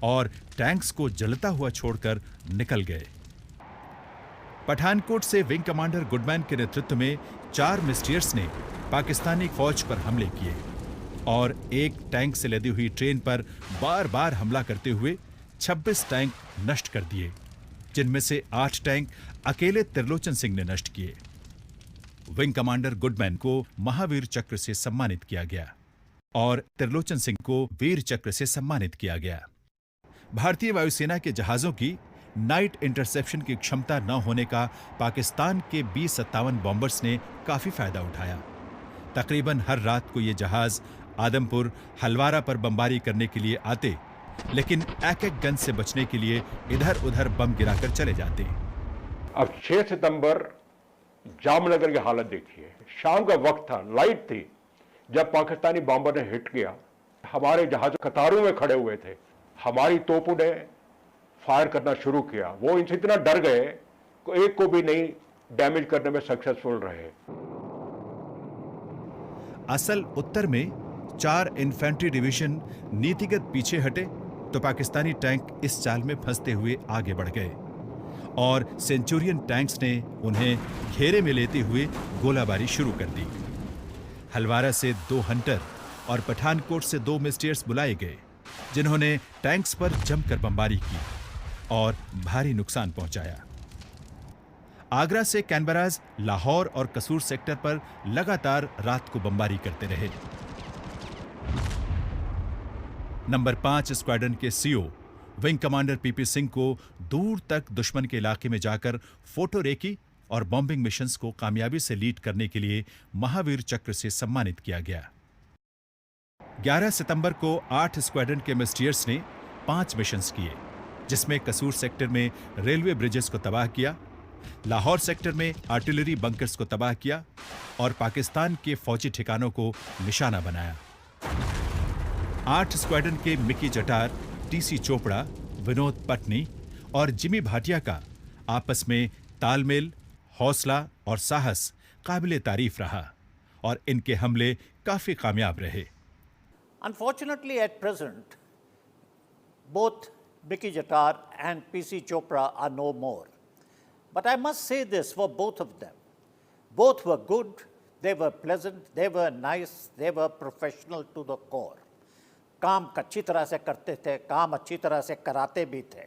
और टैंक्स को जलता हुआ छोड़कर निकल गए। पठानकोट से विंग कमांडर गुडमैन के नेतृत्व में 4 मिस्टियर्स ने पाकिस्तानी फौज पर हमले किए और एक टैंक से लदी हुई ट्रेन पर बार बार हमला करते हुए 26 टैंक नष्ट कर दिए, जिनमें से 8 टैंक अकेले त्रिलोचन सिंह ने नष्ट किए। विंग कमांडर गुडमैन को महावीर चक्र से सम्मानित किया गया और त्रिलोचन सिंह को वीर चक्र से सम्मानित किया गया। भारतीय वायुसेना के जहाजों की नाइट इंटरसेप्शन की क्षमता न होने का पाकिस्तान के B-57 बॉम्बर्स ने काफी फायदा उठाया। तकरीबन हर रात को ये जहाज आदमपुर, हलवारा पर बमबारी करने के लिए आते, लेकिन एक-एक गन से बचने के लिए इधर-उधर बम गिराकर चले जाते। अब 6 सितंबर जामनगर की हालत देखिए। शाम का वक्त था, लाइट थी, जब पाकिस्तानी बॉम्बर ने हिट किया। हमारे जहाज कतारों में खड़े हुए थे। हमारी तोपों ने फायर करना शुरू किया। वो इनसे इतना डर गए कि एक को भी नहीं डैमेज करने में सक्सेसफुल रहे। असल उत्तर में 4 इन्फेंट्री डिवीजन नीतिगत पीछे हटे तो पाकिस्तानी टैंक इस चाल में फंसते हुए आगे बढ़ गए और सेंचुरियन टैंक्स ने उन्हें घेरे में लेते हुए गोलाबारी शुरू कर दी। हलवारा से 2 हंटर और पठानकोट से 2 मिस्टियर्स बुलाए गए, जिन्होंने टैंक्स पर जमकर बमबारी की और भारी नुकसान पहुंचाया। आगरा से कैनबराज लाहौर और कसूर सेक्टर पर लगातार रात को बमबारी करते रहे। नंबर 5 स्क्वाड्रन के CO wing commander PP Singh को दूर तक दुश्मन के इलाके में जाकर फोटो रेकी और बॉम्बिंग मिशंस को कामयाबी से लीड करने के लिए महावीर चक्र से सम्मानित किया गया। 11 सितंबर को 8 स्क्वाड्रन के मिस्टियर्स ने 5 मिशंस किए, जिसमें कसूर सेक्टर में रेलवे ब्रिजेस को तबाह किया, लाहौर सेक्टर में आर्टिलरी बंकर्स को तबाह किया और पाकिस्तान के फौजी ठिकानों को निशाना बनाया। 8 स्क्वाड्रन के मिकी जटार, टीसी चोपड़ा, विनोद पटनी और जिमी भाटिया का आपस में तालमेल, हौसला और साहस काबिले तारीफ रहा और इनके हमले काफी कामयाब रहे। Unfortunately, at present, both Mickey Jatar and PC Chopra are no more. But I must say this for both of them. Both were good, they were pleasant, they were nice, they were professional to the core. काम अच्छी तरह से करते थे, काम अच्छी तरह से कराते भी थे।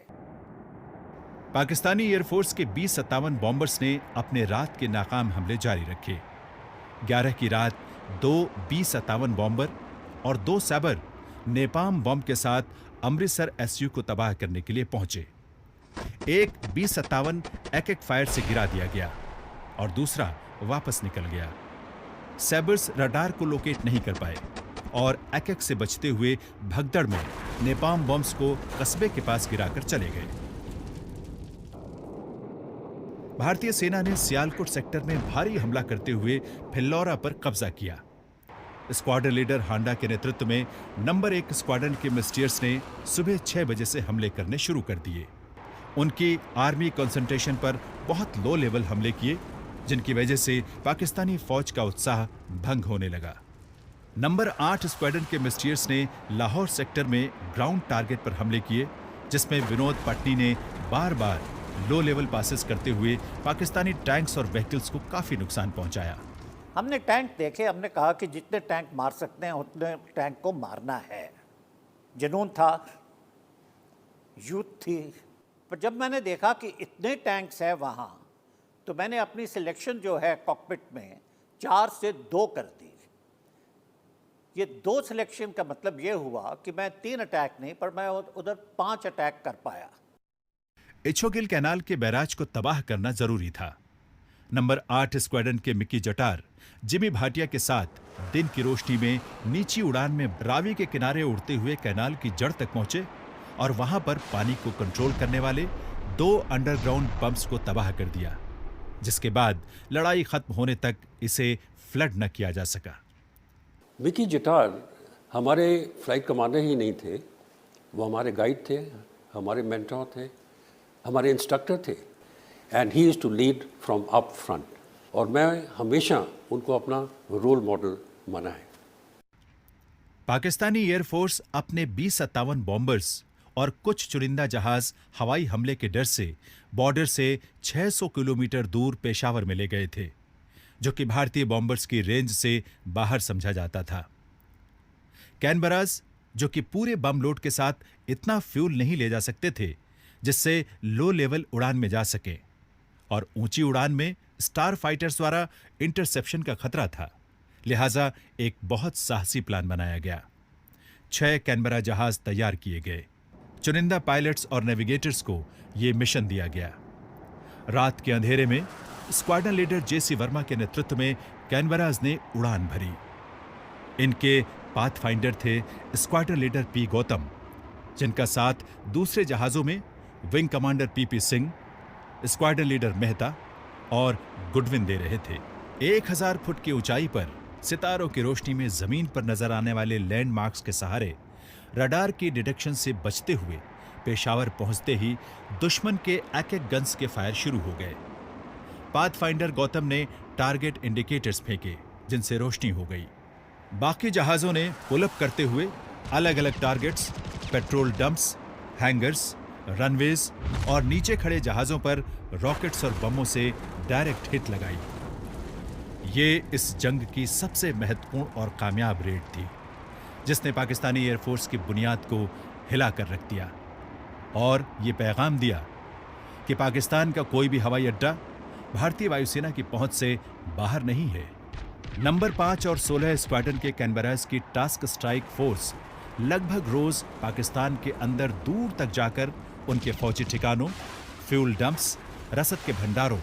पाकिस्तानी एयरफोर्स के B-57 बॉम्बर्स ने अपने रात के नाकाम हमले जारी रखे। 11 की रात 2 B-57 बॉम्बर और 2 सैबर नेपाम बम के साथ अमृतसर SU को तबाह करने के लिए पहुंचे। एक B-57 एक फायर से गिरा दिया गया और दूसरा वापस निकल गया। सैबर्स रडार को लोकेट नहीं कर पाए और एक से बचते हुए भगदड़ में नेपाम बम्स को कस्बे के पास गिराकर चले गए। भारतीय सेना ने सियालकोट सेक्टर में भारी हमला करते हुए फिल्लौरा पर कब्जा किया। स्क्वाड्रन लीडर हांडा के नेतृत्व में नंबर 1 स्क्वाड्रन के मिस्टियर्स ने सुबह 6 बजे से हमले करने शुरू कर दिए। उनकी आर्मी कंसंट्रेशन पर बहुत लो लेवल हमले किए, जिनकी वजह से पाकिस्तानी फौज का उत्साह भंग होने लगा। नंबर 8 स्क्वाड्रन के मिस्टियर्स ने लाहौर सेक्टर में ग्राउंड टारगेट पर हमले किए, जिसमें विनोद पटनी ने बार बार लो लेवल पासेस करते हुए पाकिस्तानी टैंक्स और व्हीकल्स को काफी नुकसान पहुंचाया। हमने टैंक देखे, हमने कहा कि जितने टैंक मार सकते हैं उतने टैंक को मारना है। जुनून था, यूथ थी। पर जब मैंने देखा कि इतने टैंक्स हैं वहाँ, तो मैंने अपनी सिलेक्शन जो है कॉकपिट में 4 से 2 कर दी। ये 2 सिलेक्शन का मतलब ये हुआ कि मैं 3 अटैक नहीं, पर मैं उधर 5 अटैक कर पाया। इछोगिल कैनाल के बैराज को तबाह करना जरूरी था। नंबर 8 स्क्वाड्रन के मिकी जटार जिमी भाटिया के साथ दिन की रोशनी में नीची उड़ान में रावी के किनारे उड़ते हुए कैनाल की जड़ तक पहुंचे और वहां पर पानी को कंट्रोल करने वाले 2 अंडरग्राउंड पंप्स को तबाह कर दिया, जिसके बाद लड़ाई खत्म होने तक इसे फ्लड न किया जा सका। मिकी जटार हमारे फ्लाइट कमांडर ही नहीं थे, वो हमारे गाइड थे, हमारे मेंटोर थे, हमारे इंस्ट्रक्टर थे, and he is to lead from up front, और मैं हमेशा उनको अपना रोल मॉडल माना है। पाकिस्तानी एयरफोर्स अपने B-57 बॉम्बर्स और कुछ चुनिंदा जहाज हवाई हमले के डर से बॉर्डर से 600 किलोमीटर दूर पेशावर में ले गए थे, जो कि भारतीय बॉम्बर्स की रेंज से बाहर समझा जाता था। कैनबरास, जो कि पूरे बम लोड के साथ इतना फ्यूल नहीं ले जा सकते थे जिससे लो लेवल उड़ान में जा सके, और ऊंची उड़ान में स्टार फाइटर्स द्वारा इंटरसेप्शन का खतरा था, लिहाजा एक बहुत साहसी प्लान बनाया गया। 6 कैनबरा जहाज तैयार किए गए। चुनिंदा पायलट्स और नेविगेटर्स को यह मिशन दिया गया। रात के अंधेरे में स्क्वाड्रन लीडर जेसी वर्मा के नेतृत्व में कैनबराज ने उड़ान भरी। इनके पाथफाइंडर थे स्क्वाड्रन लीडर पी गौतम, जिनका साथ दूसरे जहाजों में wing commander PP Singh, squadron leader Mehta और गुडविन दे रहे थे। 1000 फुट की ऊंचाई पर सितारों की रोशनी में जमीन पर नजर आने वाले लैंडमार्क्स के सहारे रडार की डिटेक्शन से बचते हुए पेशावर पहुंचते ही दुश्मन के एक-एक गन्स के फायर शुरू हो गए। पाथफाइंडर गौतम ने टारगेट इंडिकेटर्स फेंके, जिनसे रोशनी हो गई। बाकी जहाजों ने पुलअप करते हुए अलग अलग targets, petrol dumps, hangers, runways और नीचे खड़े जहाजों पर रॉकेट्स और बमों से डायरेक्ट हिट लगाई। ये इस जंग की सबसे महत्वपूर्ण और कामयाब रेड थी, जिसने पाकिस्तानी एयरफोर्स की बुनियाद को हिला कर रख दिया और ये पैगाम दिया कि पाकिस्तान का कोई भी हवाई अड्डा भारतीय वायुसेना की पहुंच से बाहर नहीं है। नंबर 5 और 16 स्क्वाड्रन के कैनबरास की टास्क स्ट्राइक फोर्स लगभग रोज पाकिस्तान के अंदर दूर तक जाकर उनके फौजी ठिकानों, फ्यूल डंप्स, रसद के भंडारों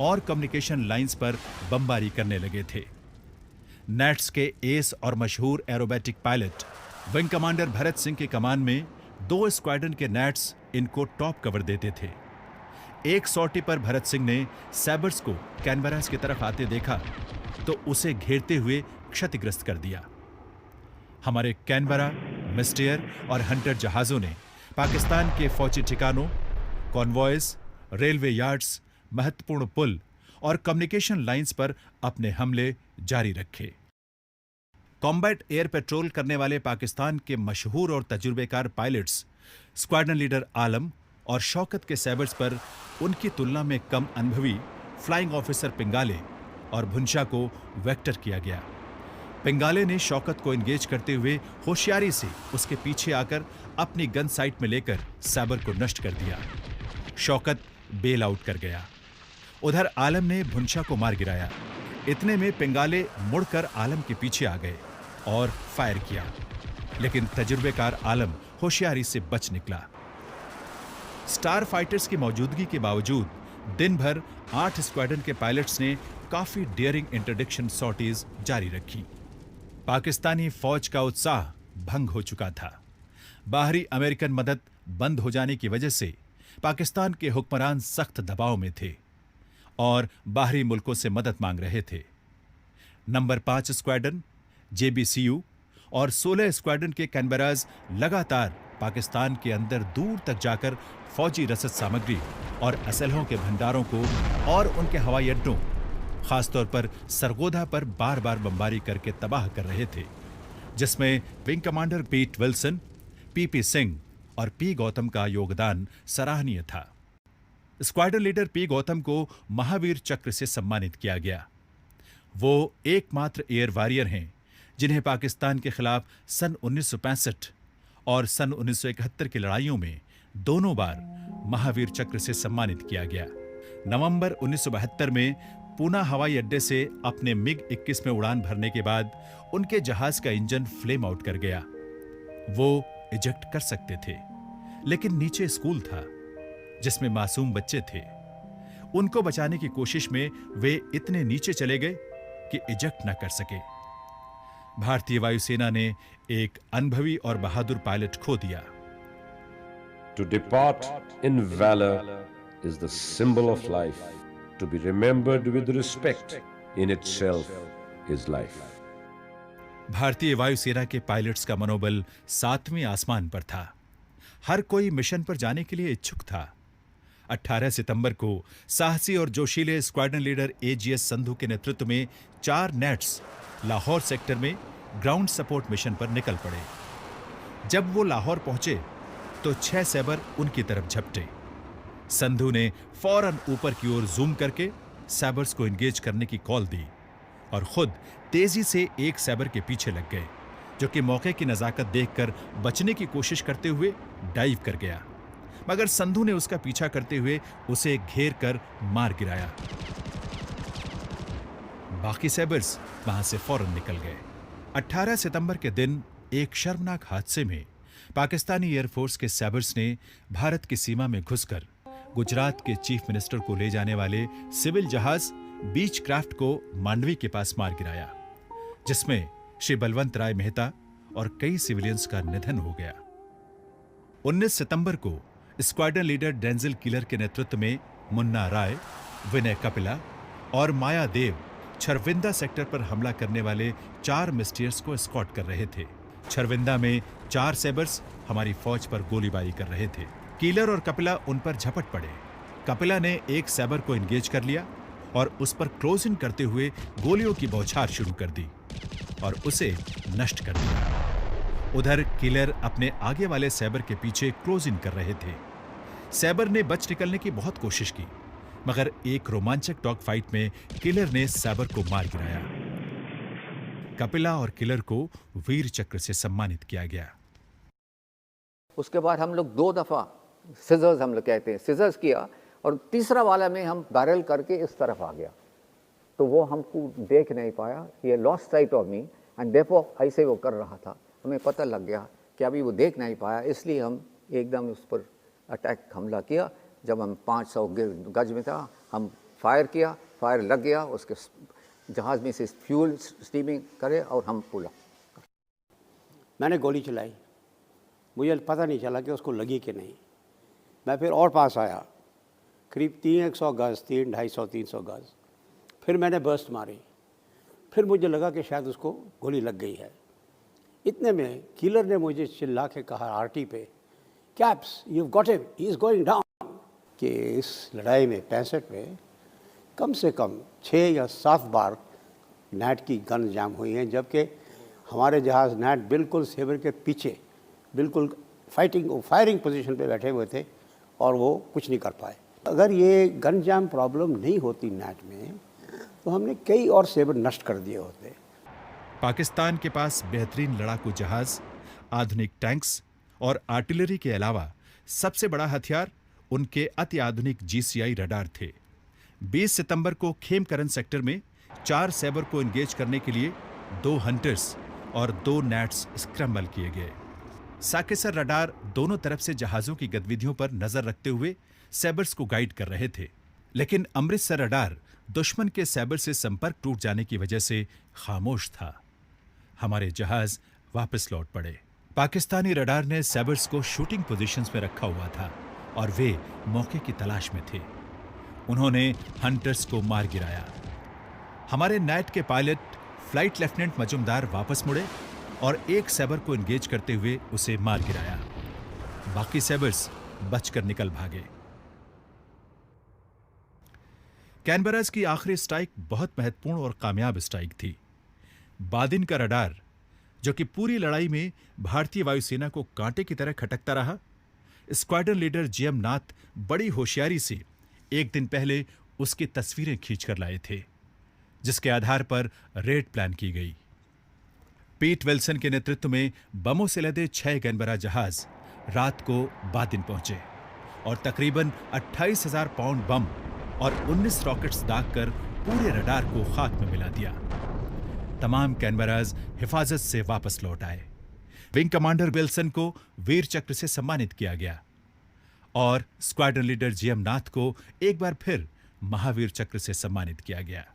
और कम्युनिकेशन लाइंस पर बमबारी करने लगे थे। नेट्स के एस और मशहूर aerobatic pilot wing commander Bharat Singh के कमान में 2 स्क्वाड्रन के नेट्स इनको टॉप कवर देते थे। एक सॉर्टी पर भरत सिंह ने सैबर्स को कैनबरास की तरफ आते देखा तो उसे घेरते हुए क्षतिग्रस्त कर दिया। हमारे कैनबरा, मिस्टियर और हंटर जहाजों ने पाकिस्तान के फौजी ठिकानों, कॉन्वॉयज, रेलवे यार्ड्स, महत्वपूर्ण पुल और कम्युनिकेशन लाइंस पर अपने हमले जारी रखे। कॉम्बैट एयर पेट्रोल करने वाले पाकिस्तान के मशहूर और तजुर्बेकार पायलट्स स्क्वाड्रन लीडर आलम और शौकत के सैबर्स पर उनकी तुलना में कम अनुभवी फ्लाइंग ऑफिसर पिंगाले और भुंशा को वेक्टर किया गया। पिंगाले ने शौकत को एंगेज करते हुए होशियारी से उसके पीछे आकर अपनी गन साइट में लेकर सैबर को नष्ट कर दिया। शौकत बेल आउट कर गया। उधर आलम ने भुंशा को मार गिराया। इतने में पिंगाले मुड़कर आलम के पीछे आ गए और फायर किया, लेकिन तजुर्बेकार आलम होशियारी से बच निकला। स्टार फाइटर्स की मौजूदगी के बावजूद दिन भर 8 स्क्वाड्रन के पायलट्स ने काफी डेयरिंग इंटरडिक्शन सॉर्टीज जारी रखी। पाकिस्तानी फौज का उत्साह भंग हो चुका था। बाहरी अमेरिकन मदद बंद हो जाने की वजह से पाकिस्तान के हुक्मरान सख्त दबाव में थे और बाहरी मुल्कों से मदद मांग रहे थे। नंबर 5 स्क्वाड्रन, JBCU और 16 स्क्वाड्रन के कैनबराज लगातार पाकिस्तान के अंदर दूर तक जाकर फौजी रसद सामग्री और असलहों के भंडारों को और उनके हवाई अड्डों, खासतौर पर सरगोधा पर बार बार बमबारी करके तबाह कर रहे थे, जिसमें विंग कमांडर पीट विल्सन, पीपी सिंह और पी गौतम का योगदान सराहनीय था। स्क्वाड्रन लीडर पी गौतम को महावीर चक्र से सम्मानित किया गया। वो एकमात्र एयर वॉरियर हैं जिन्हें पाकिस्तान के खिलाफ सन 1965 और सन 1971 की लड़ाइयों में दोनों बार महावीर चक्र से सम्मानित किया गया। नवंबर 1972 में पूना हवाई अड्डे से अपने MiG-21 में उड़ान भरने के बाद उनके जहाज का इंजन फ्लेम आउट कर गया। वो इजेक्ट कर सकते थे, लेकिन नीचे स्कूल था जिसमें मासूम बच्चे थे। उनको बचाने की कोशिश में वे इतने नीचे चले गए कि इजेक्ट न कर सके। भारतीय वायुसेना ने एक अनुभवी और बहादुर पायलट खो दिया। To depart in valor is the symbol of life. To be remembered with respect in itself is life. भारतीय वायुसेना के पायलट्स का मनोबल 7वें आसमान पर था। हर कोई मिशन पर जाने के लिए इच्छुक था। 18 सितंबर को साहसी और जोशीले स्क्वाड्रन लीडर एजीएस संधू के नेतृत्व में 4 नेट्स लाहौर सेक्टर में ग्राउंड सपोर्ट मिशन पर निकल पड़े। जब वो लाहौर पहुंचे तो 6 सैबर उनकी तरफ झपटे। संधू ने फौरन ऊपर की ओर जूम करके सैबर्स को एंगेज करने की कॉल दी और खुद तेजी से एक सैबर के पीछे लग गए, जो कि मौके की नजाकत देखकर बचने की कोशिश करते हुए डाइव कर गया, मगर संधू ने उसका पीछा करते हुए उसे घेर कर मार गिराया। बाकी सैबर्स वहां से फौरन निकल गए। 18 सितंबर के दिन एक शर्मनाक हादसे में पाकिस्तानी एयरफोर्स के सैबर्स ने भारत की सीमा में घुसकर गुजरात के चीफ मिनिस्टर को ले जाने वाले सिविल जहाज बीच क्राफ्ट को मांडवी के पास मार गिराया, जिसमें श्री बलवंत राय मेहता और कई सिविलियंस का निधन हो गया। 19 सितंबर को स्क्वाड्रन लीडर डेंजिल किलर के नेतृत्व में मुन्ना राय, विनय कपिला और माया देव छरविंदा सेक्टर पर हमला करने वाले 4 मिस्टियर्स को एस्कॉर्ट कर रहे थे। छरविंदा में 4 सैबर्स हमारी फौज पर गोलीबारी कर रहे थे। कीलर और कपिला उन पर झपट पड़े। कपिला ने एक सैबर को एंगेज कर लिया और उस पर क्लोज इन करते हुए गोलियों की बौछार शुरू कर दी और उसे नष्ट कर दिया। उधर किलर अपने आगे वाले सैबर के पीछे क्लोज इन कर रहे थे। सैबर ने बच निकलने की बहुत कोशिश की, मगर एक रोमांचक डॉग फाइट में किलर ने सैबर को मार गिराया। कपिला और किलर को वीर चक्र से सम्मानित किया गया। उसके बाद हम लोग 2 दफा सिजर्स, हम लोग कहते हैं सिजर्स किया, और तीसरा वाला में हम बैरल करके इस तरफ आ गया, तो वो हमको देख नहीं पाया। ये lost site of me and therefore ऐसे वो कर रहा था, हमें पता लग गया कि अभी वो देख नहीं पाया, इसलिए हम एकदम उस पर अटैक हमला किया। जब हम 500 गज में था, हम फायर किया, फायर लग गया, उसके जहाज़ में से फ्यूल स्टीमिंग करे और हम पुला। मैंने गोली चलाई, मुझे पता नहीं चला कि उसको लगी कि नहीं। मैं फिर और पास आया, करीब 300 गज, 250-300 गज, फिर मैंने बर्स्ट मारी। फिर मुझे लगा कि शायद उसको गोली लग गई है। इतने में किलर ने मुझे चिल्ला के कहा आरटी पे, caps you got him, he is going down. कि इस लड़ाई में 65 में कम से कम 6 या 7 बार नेट की गन जाम हुई हैं, जबकि हमारे जहाज़ नेट बिल्कुल सेबर के पीछे बिल्कुल फायरिंग पोजीशन पे बैठे हुए थे और वो कुछ नहीं कर पाए। अगर ये गन जाम प्रॉब्लम नहीं होती नेट में, तो हमने कई और सेबर नष्ट कर दिए होते। पाकिस्तान के पास बेहतरीन लड़ाकू जहाज, आधुनिक टैंक्स और आर्टिलरी के अलावा सबसे बड़ा हथियार उनके अति आधुनिक जीसीआई रडार थे। 20 सितंबर को खेमकरन सेक्टर में 4 सैबर को एंगेज करने के लिए 2 हंटर्स और 2 नैट्स स्क्रैम्बल किए गए। साकेसर रडार दोनों तरफ से जहाजों की गतिविधियों पर नजर रखते हुए सैबर्स को गाइड कर रहे थे, लेकिन अमृतसर रडार दुश्मन के सैबर से संपर्क टूट जाने की वजह से खामोश था। हमारे जहाज वापस लौट पड़े। पाकिस्तानी रडार ने सैबर्स को शूटिंग पोजीशंस में रखा हुआ था और वे मौके की तलाश में थे। उन्होंने हंटर्स को मार गिराया। हमारे नाइट के पायलट फ्लाइट लेफ्टिनेंट मजुमदार वापस मुड़े और एक सैबर को एंगेज करते हुए उसे मार गिराया। बाकी सैबर्स बचकर निकल भागे। कैनबरास की आखिरी स्ट्राइक बहुत महत्वपूर्ण और कामयाब स्ट्राइक थी। बादिन का रडार, जो कि पूरी लड़ाई में भारतीय वायुसेना को कांटे की तरह खटकता रहा, स्क्वाड्रन लीडर जीएम नाथ बड़ी होशियारी से एक दिन पहले उसकी तस्वीरें खींचकर लाए थे, जिसके आधार पर रेड प्लान की गई। पीट विल्सन के नेतृत्व में बमों से लदे 6 गैनबरा जहाज रात को बादिन पहुंचे और तकरीबन 28,000 पाउंड बम और 19 रॉकेट्स दागकर पूरे रडार को खाक में मिला दिया। तमाम कैनबराज हिफाजत से वापस लौट आए। विंग कमांडर विल्सन को वीर चक्र से सम्मानित किया गया और स्क्वाड्रन लीडर जीएम नाथ को एक बार फिर महावीर चक्र से सम्मानित किया गया।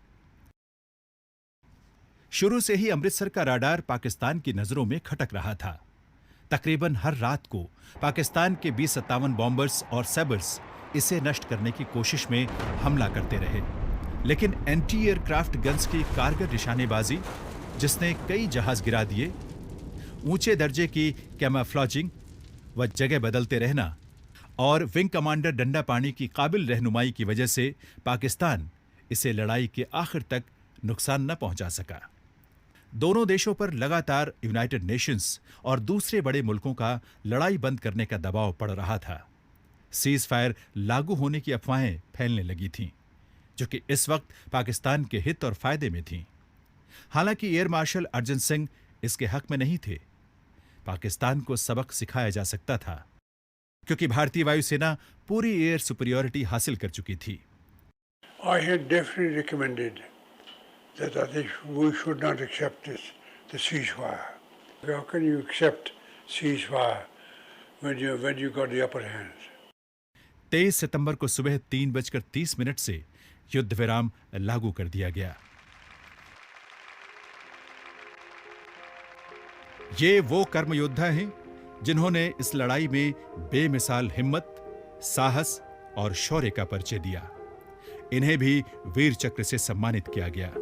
शुरू से ही अमृतसर का राडार पाकिस्तान की नजरों में खटक रहा था। तकरीबन हर रात को पाकिस्तान के B-57 बॉम्बर्स और सैबर्स इसे नष्ट करने की कोशिश में हमला करते रहे, लेकिन एंटी एयरक्राफ्ट गन्स की कारगर निशानेबाजी, जिसने कई जहाज गिरा दिए, ऊंचे दर्जे की कैमोफ्लेजिंग व जगह बदलते रहना और विंग कमांडर डंडा पानी की काबिल रहनुमाई की वजह से पाकिस्तान इसे लड़ाई के आखिर तक नुकसान न पहुंचा सका। दोनों देशों पर लगातार यूनाइटेड नेशंस और दूसरे बड़े मुल्कों का लड़ाई बंद करने का दबाव पड़ रहा था। सीज फायर लागू होने की अफवाहें फैलने लगी थीं, जो कि इस वक्त पाकिस्तान के हित और फायदे में थीं। हालांकि एयर मार्शल अर्जन सिंह इसके हक में नहीं थे। पाकिस्तान को सबक सिखाया जा सकता था, क्योंकि भारतीय वायुसेना पूरी एयर सुपीरियरिटी हासिल कर चुकी थी। I had definitely recommended that I think we should not accept the ceasefire. How can you accept ceasefire when you got the upper hand? 23 सितंबर को सुबह 3:30 से युद्ध विराम लागू कर दिया गया। ये वो कर्म योद्धा हैं जिन्होंने इस लड़ाई में बेमिसाल हिम्मत, साहस और शौर्य का परिचय दिया। इन्हें भी वीर चक्र से सम्मानित किया गया।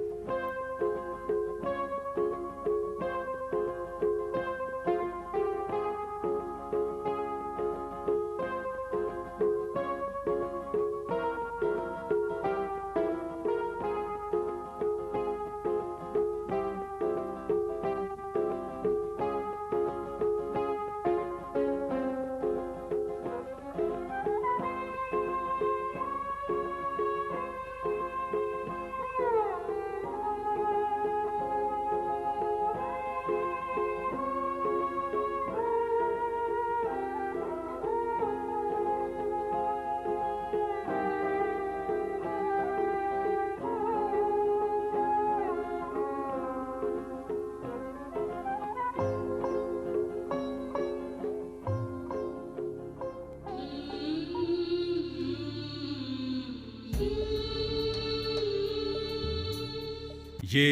ये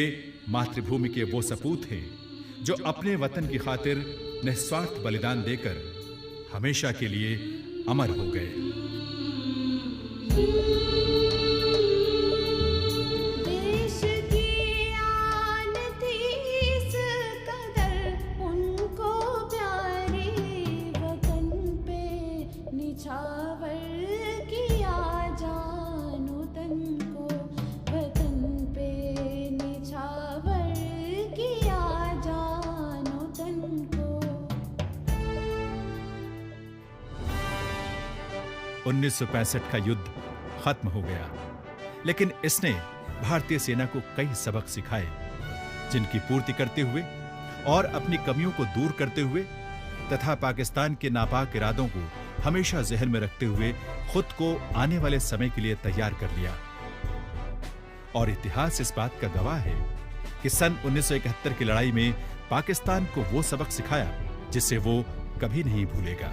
मातृभूमि के वो सपूत हैं जो अपने वतन की खातिर निस्वार्थ बलिदान देकर हमेशा के लिए अमर हो गए। उन्नीस 1965 का युद्ध खत्म हो गया, लेकिन इसने भारतीय सेना को कई सबक सिखाए, जिनकी पूर्ति करते हुए और अपनी कमियों को दूर करते हुए तथा पाकिस्तान के नापाक इरादों को हमेशा जहन में रखते हुए खुद को आने वाले समय के लिए तैयार कर लिया। और इतिहास इस बात का गवाह है कि सन 1971 की लड़ाई में पाकिस्तान को वो सबक सिखाया जिसे वो कभी नहीं भूलेगा।